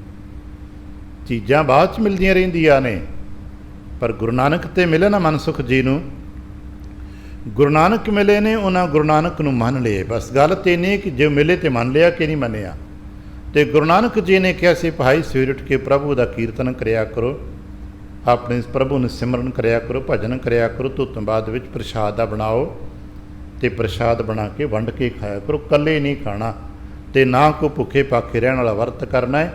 ਚੀਜ਼ਾਂ ਬਾਅਦ 'ਚ ਮਿਲਦੀਆਂ ਰਹਿੰਦੀਆਂ ਨੇ, ਪਰ ਗੁਰੂ ਨਾਨਕ 'ਤੇ ਮਿਲੇ ਨਾ ਮਨਸੁਖ ਜੀ ਨੂੰ। ਗੁਰੂ ਨਾਨਕ ਮਿਲੇ ਨੇ, ਉਹਨਾਂ ਗੁਰੂ ਨਾਨਕ ਨੂੰ ਮੰਨ ਲਏ। ਬਸ ਗੱਲ ਤਾਂ ਇਹ ਨਹੀਂ ਕਿ ਜੇ ਮਿਲੇ ਤਾਂ ਮੰਨ ਲਿਆ ਕਿ ਨਹੀਂ ਮੰਨਿਆ। ਅਤੇ ਗੁਰੂ ਨਾਨਕ ਜੀ ਨੇ ਕਿਹਾ ਸੀ ਭਾਈ ਸਵੇਰ ਉੱਠ ਕੇ ਪ੍ਰਭੂ ਦਾ ਕੀਰਤਨ ਕਰਿਆ ਕਰੋ, ਆਪਣੇ ਪ੍ਰਭੂ ਨੂੰ ਸਿਮਰਨ ਕਰਿਆ ਕਰੋ, ਭਜਨ ਕਰਿਆ ਕਰੋ, ਤੋਂ ਬਾਅਦ ਵਿੱਚ ਪ੍ਰਸ਼ਾਦ ਦਾ ਬਣਾਓ ਅਤੇ ਪ੍ਰਸ਼ਾਦ ਬਣਾ ਕੇ ਵੰਡ ਕੇ ਖਾਇਆ ਕਰੋ, ਇਕੱਲੇ ਨਹੀਂ ਖਾਣਾ, ਅਤੇ ਨਾ ਕੋਈ ਭੁੱਖੇ ਭਾਖੇ ਰਹਿਣ ਵਾਲਾ ਵਰਤ ਕਰਨਾ ਹੈ।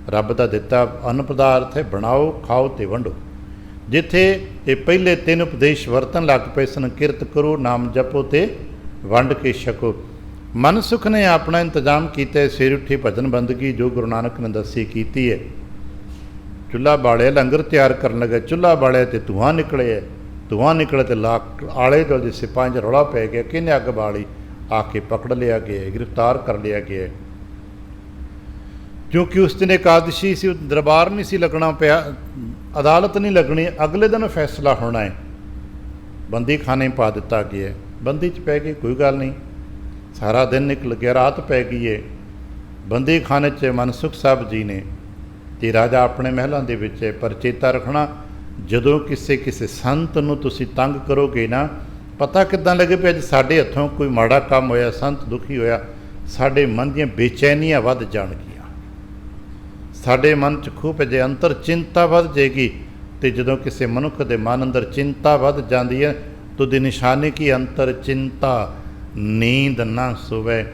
ਰੱਬ ਦਾ ਦਿੱਤਾ ਅੰਨ ਪਦਾਰਥ ਹੈ, ਬਣਾਓ, ਖਾਓ ਅਤੇ ਵੰਡੋ। ਜਿੱਥੇ ਇਹ ਪਹਿਲੇ 3 ਉਪਦੇਸ਼ ਵਰਤਣ ਲੱਗ ਪਏ ਸਨ, ਕਿਰਤ ਕਰੋ, ਨਾਮ ਜਪੋ ਅਤੇ ਵੰਡ ਕੇ ਛਕੋ। ਮਨਸੁਖ ਨੇ ਆਪਣਾ ਇੰਤਜ਼ਾਮ ਕੀਤਾ, ਸਵੇਰ ਉੱਠੀ ਭਜਨ ਬੰਦਗੀ ਜੋ ਗੁਰੂ ਨਾਨਕ ਨੇ ਦੱਸੀ ਕੀਤੀ ਹੈ। ਚੁੱਲ੍ਹਾ ਬਾਲਿਆ, ਲੰਗਰ ਤਿਆਰ ਕਰਨ ਲੱਗਾ, ਚੁੱਲ੍ਹਾ ਬਾਲਿਆ ਅਤੇ ਧੂੰਆਂ ਨਿਕਲਿਆ। ਧੂੰਆਂ ਨਿਕਲਿਆ ਅਤੇ ਆਲੇ ਦੁਆਲੇ ਸਿਪਾਹੀਆਂ 'ਚ ਰੌਲਾ ਪੈ ਗਿਆ, ਕਿਹਨੇ ਅੱਗ ਬਾਲੀ? ਆ ਕੇ ਪਕੜ ਲਿਆ ਗਿਆ, ਗ੍ਰਿਫਤਾਰ ਕਰ ਲਿਆ ਗਿਆ। ਕਿਉਂਕਿ ਉਸ ਦਿਨ ਇਕਾਦਸ਼ੀ ਸੀ, ਦਰਬਾਰ ਨਹੀਂ ਸੀ ਲੱਗਣਾ ਪਿਆ, ਅਦਾਲਤ ਨਹੀਂ ਲੱਗਣੀ, ਅਗਲੇ ਦਿਨ ਫੈਸਲਾ ਹੋਣਾ ਹੈ। ਬੰਦੀ ਖਾਨੇ ਪਾ ਦਿੱਤਾ ਗਿਆ। ਬੰਦੀ 'ਚ ਪੈ ਗਏ, ਕੋਈ ਗੱਲ ਨਹੀਂ, ਸਾਰਾ ਦਿਨ ਨਿਕਲ ਗਿਆ, ਰਾਤ ਪੈ ਗਈ ਹੈ। ਬੰਦੀ ਖਾਨੇ 'ਚ ਮਨਸੁਖ ਸਾਹਿਬ ਜੀ ਨੇ ਅਤੇ ਰਾਜਾ ਆਪਣੇ ਮਹਿਲਾਂ ਦੇ ਵਿੱਚ ਹੈ। ਪਰ ਚੇਤਾ ਰੱਖਣਾ, ਜਦੋਂ ਕਿਸੇ ਸੰਤ ਨੂੰ ਤੁਸੀਂ ਤੰਗ ਕਰੋਗੇ ਨਾ, ਪਤਾ ਕਿੱਦਾਂ ਲੱਗੇ ਵੀ ਅੱਜ ਸਾਡੇ ਹੱਥੋਂ ਕੋਈ ਮਾੜਾ ਕੰਮ ਹੋਇਆ, ਸੰਤ ਦੁਖੀ ਹੋਇਆ, ਸਾਡੇ ਮਨ ਦੀਆਂ ਬੇਚੈਨੀਆਂ ਵੱਧ ਜਾਣਗੀਆਂ, ਸਾਡੇ ਮਨ 'ਚ ਖੂਬ ਜੇ ਅੰਤਰ ਚਿੰਤਾ ਵੱਧ ਜਾਏਗੀ। ਅਤੇ ਜਦੋਂ ਕਿਸੇ ਮਨੁੱਖ ਦੇ ਮਨ ਅੰਦਰ ਚਿੰਤਾ ਵੱਧ ਜਾਂਦੀ ਹੈ ਤਾਂ ਉਹਦੀ ਨਿਸ਼ਾਨੀ ਕੀ? ਅੰਤਰ ਚਿੰਤਾ, ਨੀਂਦ ਨਾ ਸੋਵੇ,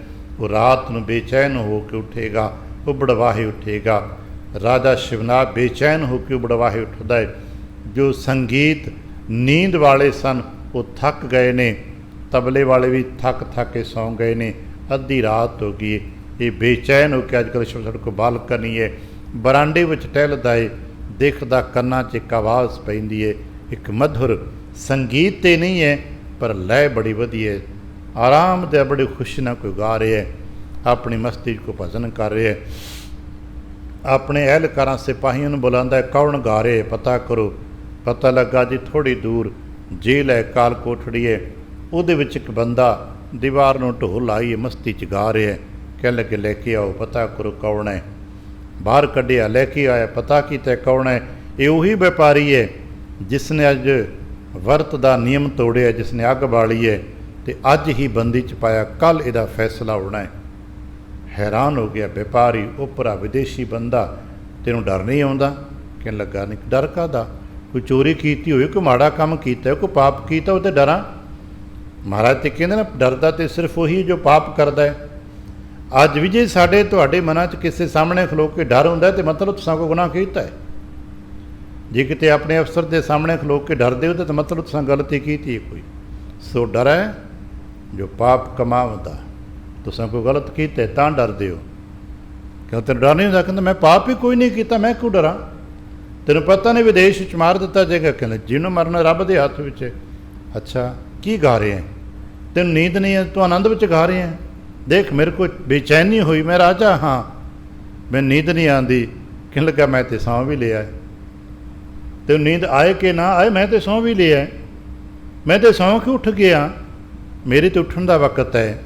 ਉਹ ਰਾਤ ਨੂੰ ਬੇਚੈਨ ਹੋ ਕੇ ਉੱਠੇਗਾ, ਉਬੜਵਾਹੇ ਉੱਠੇਗਾ। ਰਾਜਾ ਸ਼ਿਵਨਾਥ ਬੇਚੈਨ ਹੋ ਕੇ ਉਬੜਵਾਹੇ ਉੱਠਦਾ ਹੈ। ਜੋ ਸੰਗੀਤ ਨੀਂਦ ਵਾਲੇ ਸਨ ਉਹ ਥੱਕ ਗਏ ਨੇ, ਤਬਲੇ ਵਾਲੇ ਵੀ ਥੱਕ ਕੇ ਸੌਂ ਗਏ ਨੇ, ਅੱਧੀ ਰਾਤ ਹੋ ਗਈ। ਇਹ ਬੇਚੈਨ ਹੋ ਕੇ ਅੱਜ ਕੱਲ੍ਹ ਸਾਡੇ ਕੋਲ ਬਾਲਕਨੀ ਹੈ, ਬਰਾਂਡੇ ਵਿੱਚ ਟਹਿਲਦਾ ਹੈ, ਦੇਖਦਾ ਕੰਨਾਂ 'ਚ ਇੱਕ ਆਵਾਜ਼ ਪੈਂਦੀ ਹੈ, ਇੱਕ ਮਧੁਰ ਸੰਗੀਤ ਤੇ ਨਹੀਂ ਹੈ ਪਰ ਲੈਅ ਬੜੀ ਵਧੀਆ, ਆਰਾਮ ਦੇ ਬੜੀ ਖੁਸ਼ੀ ਨਾਲ ਕੋਈ ਗਾ ਰਿਹਾ ਹੈ, ਆਪਣੀ ਮਸਤੀ 'ਚ ਕੋਈ ਭਜਨ ਕਰ ਰਿਹਾ ਹੈ। ਆਪਣੇ ਅਹਿਲਕਾਰਾਂ ਸਿਪਾਹੀਆਂ ਨੂੰ ਬੁਲਾਉਂਦਾ ਹੈ, ਕੌਣ ਗਾ ਰਿਹਾ ਪਤਾ ਕਰੋ। ਪਤਾ ਲੱਗਾ ਜੀ ਥੋੜ੍ਹੀ ਦੂਰ ਜੇਲ੍ਹ ਹੈ, ਕਾਲ ਕੋਠੜੀ ਹੈ, ਉਹਦੇ ਵਿੱਚ ਇੱਕ ਬੰਦਾ ਦੀਵਾਰ ਨੂੰ ਢੋਲ ਲਾਈਏ ਮਸਤੀ 'ਚ ਗਾ ਰਿਹਾ ਹੈ। ਕਹਿਣ ਲੱਗੇ ਲੈ ਕੇ ਆਓ, ਪਤਾ ਕਰੋ ਕੌਣ ਹੈ। ਬਾਹਰ ਕੱਢਿਆ, ਲੈ ਕੇ ਆਇਆ, ਪਤਾ ਕੀਤਾ ਕੌਣ ਹੈ। ਇਹ ਉਹੀ ਵਪਾਰੀ ਹੈ ਜਿਸ ਨੇ ਅੱਜ ਵਰਤ ਦਾ ਨਿਯਮ ਤੋੜਿਆ, ਜਿਸ ਨੇ ਅੱਗ ਬਾਲੀ ਹੈ ਅਤੇ ਅੱਜ ਹੀ ਬੰਦੀ 'ਚ ਪਾਇਆ, ਕੱਲ੍ਹ ਇਹਦਾ ਫੈਸਲਾ ਹੋਣਾ हैरान हो गया। व्यापारी उपरा विदेशी बंदा, तेनों डर नहीं आउंदा? कहन लगा नहीं। डर काहदा? कोई चोरी कीती होए, कोई माड़ा काम कीता, कोई पाप कीता, वो तो डरां। महाराज तो कहते ना, डरदा तो सिर्फ वही जो पाप करता है। अज भी जे साडे तुहाडे मनां च किसी सामने खलो के डर हुंदा है, तो मतलब तुसां कोई गुनाह कीता है। जे किते अपने अफसर के सामने खलो के डरदे हो, तो मतलब तुसां गलती कीती है कोई। सो डर है जो पाप कमावदा। तुसां कोई गलत कीता है तां डरदे हो। क्यों तेन डर नहीं हुंदा? कहंदा मैं पाप ही कोई नहीं कीता, मैं क्यों डरां? तेनों पता नहीं विदेश च मार दिता जाएगा। कहंदा जिन्हों मरना रब के हथ विच। अच्छा की गा रहे हैं? तेन नींद नहीं है, तू आनंद विच गा रहे हैं। देख मेरे को बेचैनी हुई, मैं राजा हाँ, मैं नींद नहीं आती। कहने लगा मैं तो सौं भी लिया। तेन नींद आए कि ना आए, मैं तो सौं भी लिया। मैं तो सौं के उठ गया, मेरे तो उठन का वक्त है।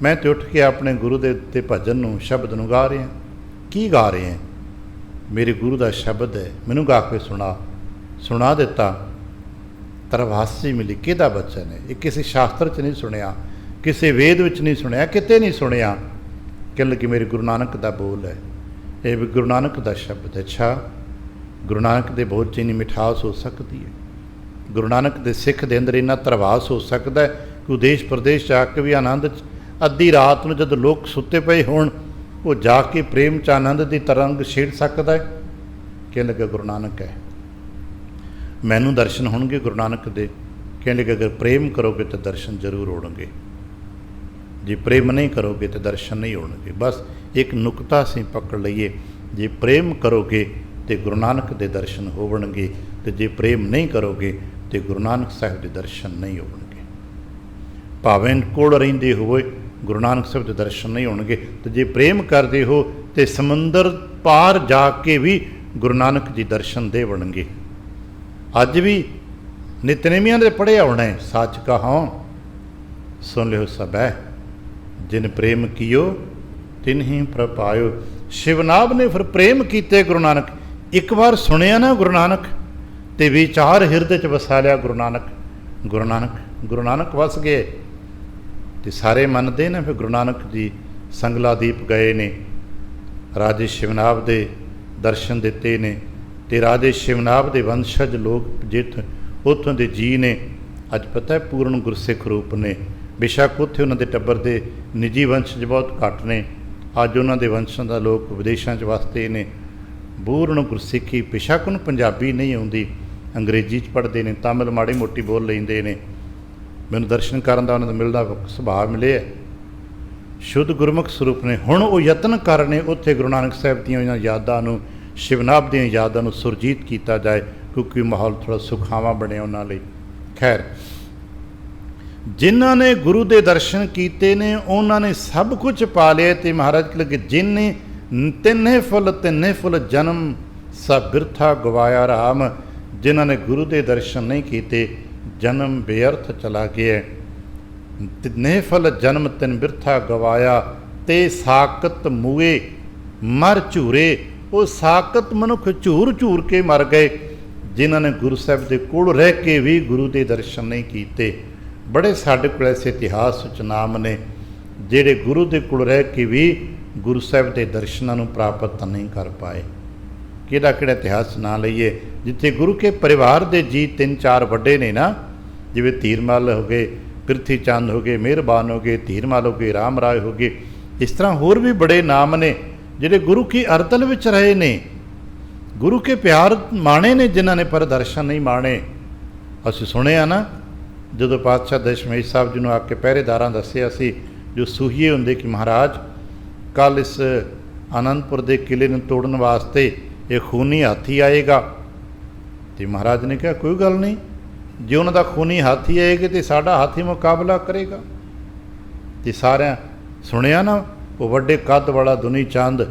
मैं तो उठ के अपने गुरु के भजन नूं शब्द नूं गा रहे हैं। की गा रहे हैं? मेरे गुरु का शब्द है, मैनू गा के सुना दिता। तरवासी मिली किहदा बचन है? ये किसी शास्त्र च नहीं सुनिया, किसी वेद विच नहीं सुनिया, किते नहीं सुनिया। कहने लगे मेरे गुरु नानक का बोल है, ये भी गुरु नानक का शब्द है। अच्छा गुरु नानक के बोल च इन्नी मिठास हो सकती है? गुरु नानक के सिख के अंदर इन्ना तरवास हो सकता है कि देश प्रदेश जाके भी आनंद अद्धी रात में जब लोग सुते पे होण, वो जाके प्रेम च आनंद की तरंग छेड़ सकता है? कहने लगे गुरु नानक है। मैनू दर्शन होणगे गुरु नानक दे। कहने लगे अगर प्रेम करोगे तो दर्शन जरूर होणगे, जे प्रेम नहीं करोगे तो दर्शन नहीं होणगे। बस एक नुकता असीं पकड़ लईए, जे प्रेम करोगे तो गुरु नानक दे दर्शन होवणगे, तो जे प्रेम नहीं करोगे तो गुरु नानक साहिब दे दर्शन नहीं होणगे। भावें कोल रहिंदे होए गुरु नानक साहिब दे दर्शन नहीं होणगे, तो जे प्रेम करते हो तो समुंदर पार जाके भी गुरु नानक जी दर्शन देवणगे। अज भी नितनेमियां दे पढ़िया होना है, सच कहो सुन लियो सबै, जिन प्रेम कियो तिन ही प्रभ पायो। शिवनाभ ने फिर प्रेम किते गुरु नानक। एक बार सुनिया ना गुरु नानक ते विचार हिरदे च वसा लिया गुरु नानक। गुरु नानक वस गए तो सारे मनते ने। फिर गुरु नानक जी संगलादीप गए ने, राजे शिवनाभ दे दर्शन दिते ने, ते राजे शिवनाभ दे वंशज लोग जित उत्थों दे जी ने अज पता है पूर्ण गुरसिख रूप ने। बेशक उत्थे उन्होंने टब्बर के निजी वंशज बहुत घट ने, अज उन्होंने वंशों का लोग विदेशों च वसते ने। पूर्ण गुरसिखी बेशक उन्होंने पंजाबी नहीं आती, अंग्रेजी च पढ़ते हैं, तमिल माड़ी मोटी बोल लेंदे ने। मैनूं दर्शन करन दा उन्हां दा मिलदा सुभाव मिले है। शुद्ध गुरमुख स्वरूप ने। हुण वो यतन करने उत्थे गुरु नानक साहिब दीआं इन्हां यादां नूं, शिवनाभ दीआं यादां नूं सुरजीत कीता जाए, क्योंकि माहौल थोड़ा सुखावा बने उन्हां लई। खैर जिन्हां ने गुरु दे दर्शन कीते ने उन्हां ने सब कुछ पा लिया। ते महाराज कह लगे जिन्हें तिन्ने फुल जन्म सब बिरथा गवाया राम। जिन्हां ने गुरु दे दर्शन नहीं कीते जन्म बेअर्थ चला गया। तिन्ने फल जन्म तिन बिरथा गवाया, ते साकत मुए मर झूरे। वो साकत मनुख झूर झूर के मर गए जिन्हां ने गुरु साहिब के कोल रह के भी गुरु के दर्शन नहीं किए। बड़े साढ़े को ऐसे इतिहास नाम ने जेड़े गुरु के कोल रह के भी गुरु साहिब के दर्शनों प्राप्त नहीं कर पाए। किहड़ा किहड़ा इतिहास ना लईए, जिथे गुरु के परिवार के जी 3-4 वड्डे ने ना, जिवें धीरमल हो गए, पिरथी चंद हो गए, मेहरबान हो गए, धीरमल हो गए, राम राय हो गए, इस तरह होर भी बड़े नाम ने जिहड़े गुरु की अरदल विच रहे ने, गुरु के प्यार माणे ने, जिन्हां ने पर दर्शन नहीं माणे। असीं सुणिया ना जदों पातशाह दशमेश साहब जी नूं आके पहरेदारां दस्सिया सी, जो सूहीए हुंदे कि महाराज कल इस आनंदपुर के किले नूं तोड़न वास्ते ये खूनी हाथी आएगा। तो महाराज ने कहा कोई गल नहीं, जो उन्हों का खूनी हाथी आएगा तो साडा हाथी मुकाबला करेगा। तो सारे सुनिया ना, वो वड्डे कद वाला दुनी चंद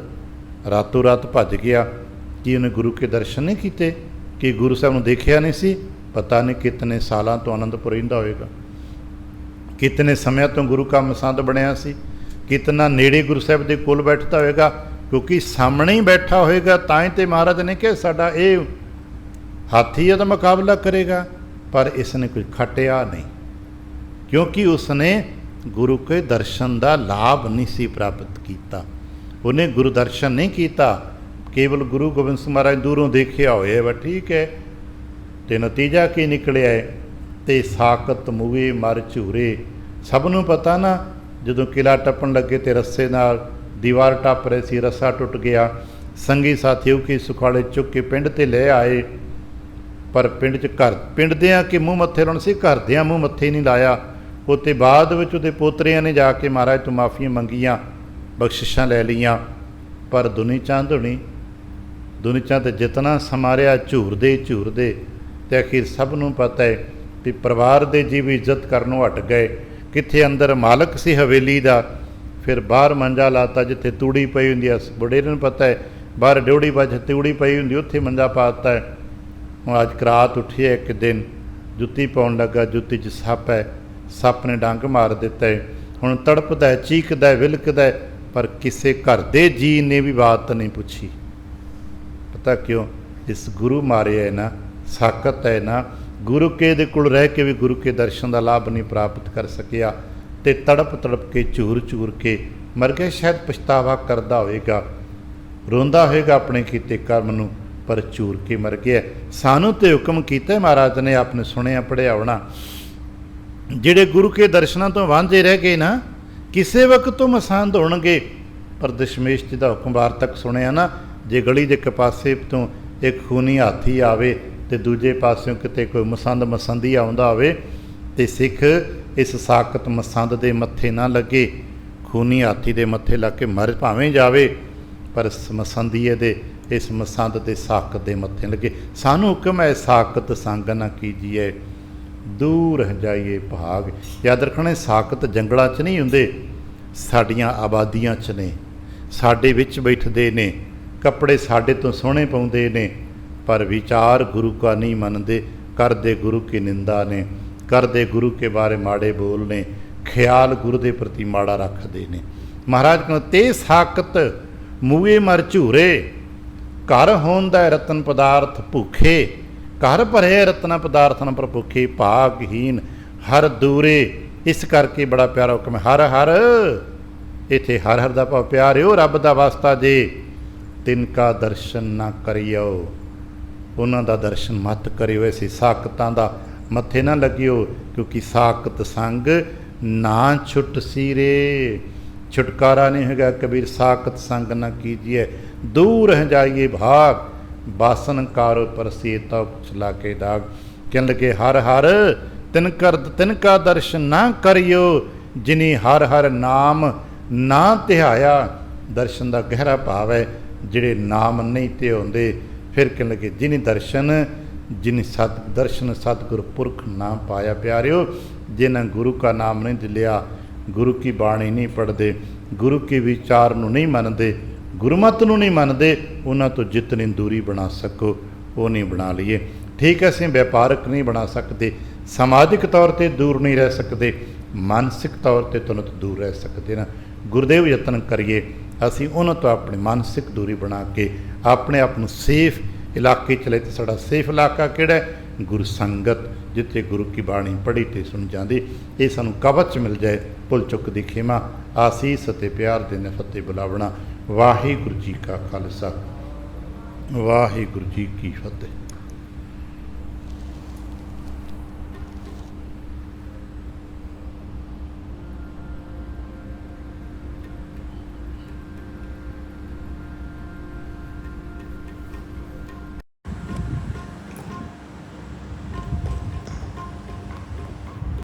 रातों रात भज गया कि उन्हें गुरु के दर्शन नहीं किए, कि गुरु साहब ने देखा नहीं सी। पता नहीं कितने सालों तो आनंदपुर रहिंदा होएगा, कितने समय तो गुरु का मसंद बनया सी, कितना नेड़े गुरु साहब के कोल बैठता होएगा, क्योंकि सामने ही बैठा होएगा तां ते महाराज ने कहा साडा ये हाथी है तो मुकाबला करेगा। पर इसने कुछ खटिया नहीं, क्योंकि उसने ਗੁਰੂ ਕੇ ਦਰਸ਼ਨ ਦਾ ਲਾਭ ਨਹੀਂ ਸੀ ਪ੍ਰਾਪਤ ਕੀਤਾ। ਉਹਨੇ ਗੁਰੂ ਦਰਸ਼ਨ ਨਹੀਂ ਕੀਤਾ, ਕੇਵਲ ਗੁਰੂ ਗੋਬਿੰਦ ਸਿੰਘ ਮਹਾਰਾਜ ਦੂਰੋਂ ਦੇਖਿਆ ਹੋਇਆ ਵਾ, ਠੀਕ ਹੈ। ਤੇ ਨਤੀਜਾ ਕੀ ਨਿਕਲਿਆ ਹੈ? ਤੇ ਸਾਕਤ ਮੂਏ ਮਰ ਝੂਰੇ। ਸਭ ਨੂੰ ਪਤਾ ਨਾ, ਜਦੋਂ ਕਿਲਾ ਟੱਪਣ ਲੱਗੇ ਤੇ ਰੱਸੇ ਨਾਲ ਦੀਵਾਰ ਟੱਪ ਰਹੇ ਸੀ, ਰੱਸਾ ਟੁੱਟ ਗਿਆ। ਸੰਗੀ ਸਾਥੀ ਉਹ ਕੀ ਸੁਖਾਲੇ ਚੁੱਕ ਕੇ ਪਿੰਡ ਤੇ ਲੈ ਆਏ, ਪਰ ਪਿੰਡ 'ਚ ਪਿੰਡ ਦਿਆਂ ਕਿ ਮੂੰਹ ਮੱਥੇ ਲਾਉਣ ਸੀ, ਘਰਦਿਆਂ ਮੂੰਹ ਮੱਥੇ ਨਹੀਂ ਲਾਇਆ। ਉਹ ਤੇ ਬਾਅਦ ਵਿੱਚ ਉਹਦੇ ਪੋਤਰਿਆਂ ਨੇ ਜਾ ਕੇ ਮਹਾਰਾਜ ਤੋਂ ਮਾਫੀਆਂ ਮੰਗੀਆਂ, ਬਖਸ਼ਿਸ਼ਾਂ ਲੈ ਲਈਆਂ। ਪਰ ਦੁਨੀ ਚੰਦ ਤੇ ਜਿਤਨਾ ਸਮਾਰਿਆ ਝੂਰਦੇ ਤੇ ਅਖੀਰ ਸਭ ਨੂੰ ਪਤਾ ਹੈ ਵੀ ਪਰਿਵਾਰ ਦੇ ਜੀਵ ਇੱਜ਼ਤ ਕਰਨੋਂ ਹਟ ਗਏ। ਕਿੱਥੇ ਅੰਦਰ ਮਾਲਕ ਸੀ ਹਵੇਲੀ ਦਾ, ਫਿਰ ਬਾਹਰ ਮੰਜਾ ਲਾਤਾ ਜਿੱਥੇ ਤੂੜੀ ਪਈ ਹੁੰਦੀ ਆ, ਬੁਢੇਰੇ ਨੂੰ ਪਤਾ ਹੈ ਬਾਹਰ ਡਿਉੜੀ ਬਾਜ ਤੂੜੀ ਪਈ ਹੁੰਦੀ, ਉੱਥੇ ਮੰਜਾ ਪਾ ਦਿੱਤਾ ਹੈ। ਹੁਣ ਅੱਜ ਰਾਤ ਉੱਠੀ ਹੈ, ਇੱਕ ਦਿਨ ਜੁੱਤੀ ਪਾਉਣ ਲੱਗਾ, ਜੁੱਤੀ 'ਚ ਸੱਪ ਹੈ, ਸੱਪ ਨੇ ਡੰਗ ਮਾਰ ਦਿੱਤਾ ਹੈ। ਹੁਣ ਤੜਪਦਾ ਹੈ, ਚੀਕਦਾ ਹੈ, ਵਿਲਕਦਾ ਹੈ, ਪਰ ਕਿਸੇ ਘਰ ਦੇ ਜੀ ਨੇ ਵੀ ਬਾਤ ਨਹੀਂ ਪੁੱਛੀ। ਪਤਾ ਕਿਉਂ? ਇਸ ਗੁਰੂ ਮਾਰਿਆ ਹੈ ਨਾ, ਸਾਕਤ ਹੈ ਨਾ, ਗੁਰੂ ਕੇ ਦੇ ਕੋਲ ਰਹਿ ਕੇ ਵੀ ਗੁਰੂ ਕੇ ਦਰਸ਼ਨ ਦਾ ਲਾਭ ਨਹੀਂ ਪ੍ਰਾਪਤ ਕਰ ਸਕਿਆ, ਤੇ ਤੜਪ ਕੇ ਝੂਰ ਕੇ ਮਰ ਗਿਆ। ਸ਼ਾਇਦ ਪਛਤਾਵਾ ਕਰਦਾ ਹੋਵੇਗਾ, ਰੋਂਦਾ ਹੋਵੇਗਾ ਆਪਣੇ ਕੀਤੇ ਕਰਮ ਨੂੰ, ਪਰ ਝੂਰ ਕੇ ਮਰ ਗਿਆ। ਸਾਨੂੰ ਤੇ ਹੁਕਮ ਕੀਤਾ ਮਹਾਰਾਜ ਨੇ, ਆਪਨੇ ਸੁਣਿਆ ਪੜ੍ਹਿਆ ਹੋਣਾ, ਜਿਹੜੇ ਗੁਰੂ ਕੇ ਦਰਸ਼ਨਾਂ ਤੋਂ ਵਾਂਝੇ ਰਹਿ ਗਏ ਨਾ, ਕਿਸੇ ਵਕਤ ਤੋਂ ਮਸੰਦ ਹੋਣਗੇ। ਪਰ ਦਸ਼ਮੇਸ਼ ਜੀ ਦਾ ਹੁਕਮ ਵਾਰਤਕ ਸੁਣਿਆ ਨਾ, ਜੇ ਗਲੀ ਦੇ ਇੱਕ ਪਾਸੇ ਤੋਂ ਇੱਕ ਖੂਨੀ ਹਾਥੀ ਆਵੇ ਤੇ ਦੂਜੇ ਪਾਸਿਓਂ ਕਿਤੇ ਕੋਈ ਮਸੰਦੀ ਆਉਂਦਾ ਹੋਵੇ, ਤੇ ਸਿੱਖ ਇਸ ਸਾਕਤ ਮਸੰਦ ਦੇ ਮੱਥੇ ਨਾ ਲੱਗੇ, ਖੂਨੀ ਹਾਥੀ ਦੇ ਮੱਥੇ ਲੱਗ ਕੇ ਮਰ ਭਾਵੇਂ ਜਾਵੇ, ਪਰ ਮਸੰਦੀਏ ਦੇ ਇਸ ਮਸੰਦ ਦੇ ਸਾਕਤ ਦੇ ਮੱਥੇ ਲੱਗੇ। ਸਾਨੂੰ ਹੁਕਮ ਹੈ ਸਾਕਤ ਸੰਗ ਨਾ ਕੀਜੀਏ, ਦੂਰ ਜਾਈਏ ਭਾਗ। ਯਾਦ ਰੱਖਣਾ, ਸਾਕਤ ਜੰਗਲਾਂ 'ਚ ਨਹੀਂ ਹੁੰਦੇ, ਸਾਡੀਆਂ ਆਬਾਦੀਆਂ 'ਚ ਨੇ, ਸਾਡੇ ਵਿੱਚ ਬੈਠਦੇ ਨੇ, ਕੱਪੜੇ ਸਾਡੇ ਤੋਂ ਸੋਹਣੇ ਪਾਉਂਦੇ ਨੇ, ਪਰ ਵਿਚਾਰ ਗੁਰੂ ਕਾ ਨਹੀਂ ਮੰਨਦੇ, ਕਰਦੇ ਗੁਰੂ ਕੀ ਨਿੰਦਾ ਨੇ, ਕਰਦੇ ਗੁਰੂ ਕੇ ਬਾਰੇ ਮਾੜੇ ਬੋਲ ਨੇ, ਖਿਆਲ ਗੁਰੂ ਦੇ ਪ੍ਰਤੀ ਮਾੜਾ ਰੱਖਦੇ ਨੇ। ਮਹਾਰਾਜ ਕਹਿੰਦੇ ਤੇ ਸਾਕਤ ਮੂਏ ਮਰ ਝੂਰੇ, ਘਰ ਹੋਂਦਾ ਰਤਨ ਪਦਾਰਥ ਭੁੱਖੇ, ਘਰ ਭਰੇ ਰਤਨ ਪਦਾਰਥਨ ਪਰ ਭੁੱਖੇ, ਭਾਗਹੀਨ ਹਰ ਦੂਰੇ। ਇਸ ਕਰਕੇ ਬੜਾ ਪਿਆਰਾ ਹੁਕਮ, ਹਰ ਹਰ। ਇੱਥੇ ਹਰ ਹਰ ਦਾ ਭਾਵ ਪਿਆਰਿਓ ਰੱਬ ਦਾ ਵਾਸਤਾ ਜੇ, ਤਿਨ ਕਾ ਦਰਸ਼ਨ ਨਾ ਕਰਿਓ, ਉਹਨਾਂ ਦਾ ਦਰਸ਼ਨ ਮਤ ਕਰਿਓ, ਐਸੀ ਸਾਕਤਾਂ ਦਾ ਮੱਥੇ ਨਾ ਲੱਗਿਓ, ਕਿਉਂਕਿ ਸਾਕਤ ਸੰਗ ਨਾ ਛੁੱਟ ਸੀਰੇ, ਛੁਟਕਾਰਾ ਨਹੀਂ ਹੈਗਾ। ਕਬੀਰ ਸਾਕਤ ਸੰਗ ਨਾ ਕੀਜੀਏ, ਦੂਰ ਜਾਈਏ ਭਾਗ, ਬਾਸਨ ਕਾਰੋ ਪਰਸੀ ਤਾ ਚਲਾ ਕੇ ਦਾਗ। ਕਹਿਣ ਲੱਗੇ ਹਰ ਹਰ ਤਿਨ ਕਾ ਦਰਸ਼ਨ ਨਾ ਕਰਿਓ, ਜਿਨੀ ਹਰ ਹਰ ਨਾਮ ਨਾ ਧਿਆਇਆ। ਦਰਸ਼ਨ ਦਾ ਗਹਿਰਾ ਭਾਵ ਹੈ ਜਿਹੜੇ ਨਾਮ ਨਹੀਂ ਧਿਆਉਂਦੇ। ਫਿਰ ਕਹਿਣ ਲੱਗੇ ਜਿਨੀ ਦਰਸ਼ਨ ਸਤਿਗੁਰ ਪੁਰਖ ਨਾ ਪਾਇਆ। ਪਿਆਰਿਓ, ਜਿਨ੍ਹਾਂ ਗੁਰੂ ਕਾ ਨਾਮ ਨਹੀਂ ਲਿਆ, ਗੁਰੂ ਕੀ ਬਾਣੀ ਨਹੀਂ ਪੜ੍ਹਦੇ, ਗੁਰੂ ਕੇ ਵਿਚਾਰ ਨੂੰ ਨਹੀਂ ਮੰਨਦੇ, ਗੁਰਮਤਿ ਨੂੰ ਨਹੀਂ ਮੰਨਦੇ, ਉਹਨਾਂ ਤੋਂ ਜਿਤਨੀ ਦੂਰੀ ਬਣਾ ਸਕੋ ਉਹ ਨਹੀਂ ਬਣਾ ਲਈਏ। ਠੀਕ ਹੈ, ਅਸੀਂ ਵਪਾਰਕ ਨਹੀਂ ਬਣਾ ਸਕਦੇ, ਸਮਾਜਿਕ ਤੌਰ 'ਤੇ ਦੂਰ ਨਹੀਂ ਰਹਿ ਸਕਦੇ, ਮਾਨਸਿਕ ਤੌਰ 'ਤੇ ਤੁਰੰਤ ਦੂਰ ਰਹਿ ਸਕਦੇ ਨਾ। ਗੁਰਦੇਵ ਯਤਨ ਕਰੀਏ ਅਸੀਂ ਉਹਨਾਂ ਤੋਂ ਆਪਣੀ ਮਾਨਸਿਕ ਦੂਰੀ ਬਣਾ ਕੇ ਆਪਣੇ ਆਪ ਨੂੰ ਸੇਫ ਇਲਾਕੇ 'ਚ ਲੈ। ਤੇ ਸਾਡਾ ਸੇਫ ਇਲਾਕਾ ਕਿਹੜਾ ਹੈ? ਗੁਰੂ ਸੰਗਤ, ਜਿੱਥੇ ਗੁਰੂ ਕੀ ਬਾਣੀ ਪੜ੍ਹੀ ਤੇ ਸੁਣ ਜਾਂਦੀ। ਇਹ ਸਾਨੂੰ ਕਵਚ ਮਿਲ ਜਾਏ, ਭੁੱਲ ਚੁੱਕ ਦੀ ਖਿਮਾ, ਆਸੀਸ ਅਤੇ ਪਿਆਰ ਦੇ ਨੇ ਫਤਿਹ ਬੁਲਾਵਣਾ। ਵਾਹਿਗੁਰੂ ਜੀ ਕਾ ਖਾਲਸਾ, ਵਾਹਿਗੁਰੂ ਜੀ ਕੀ ਫਤਿਹ।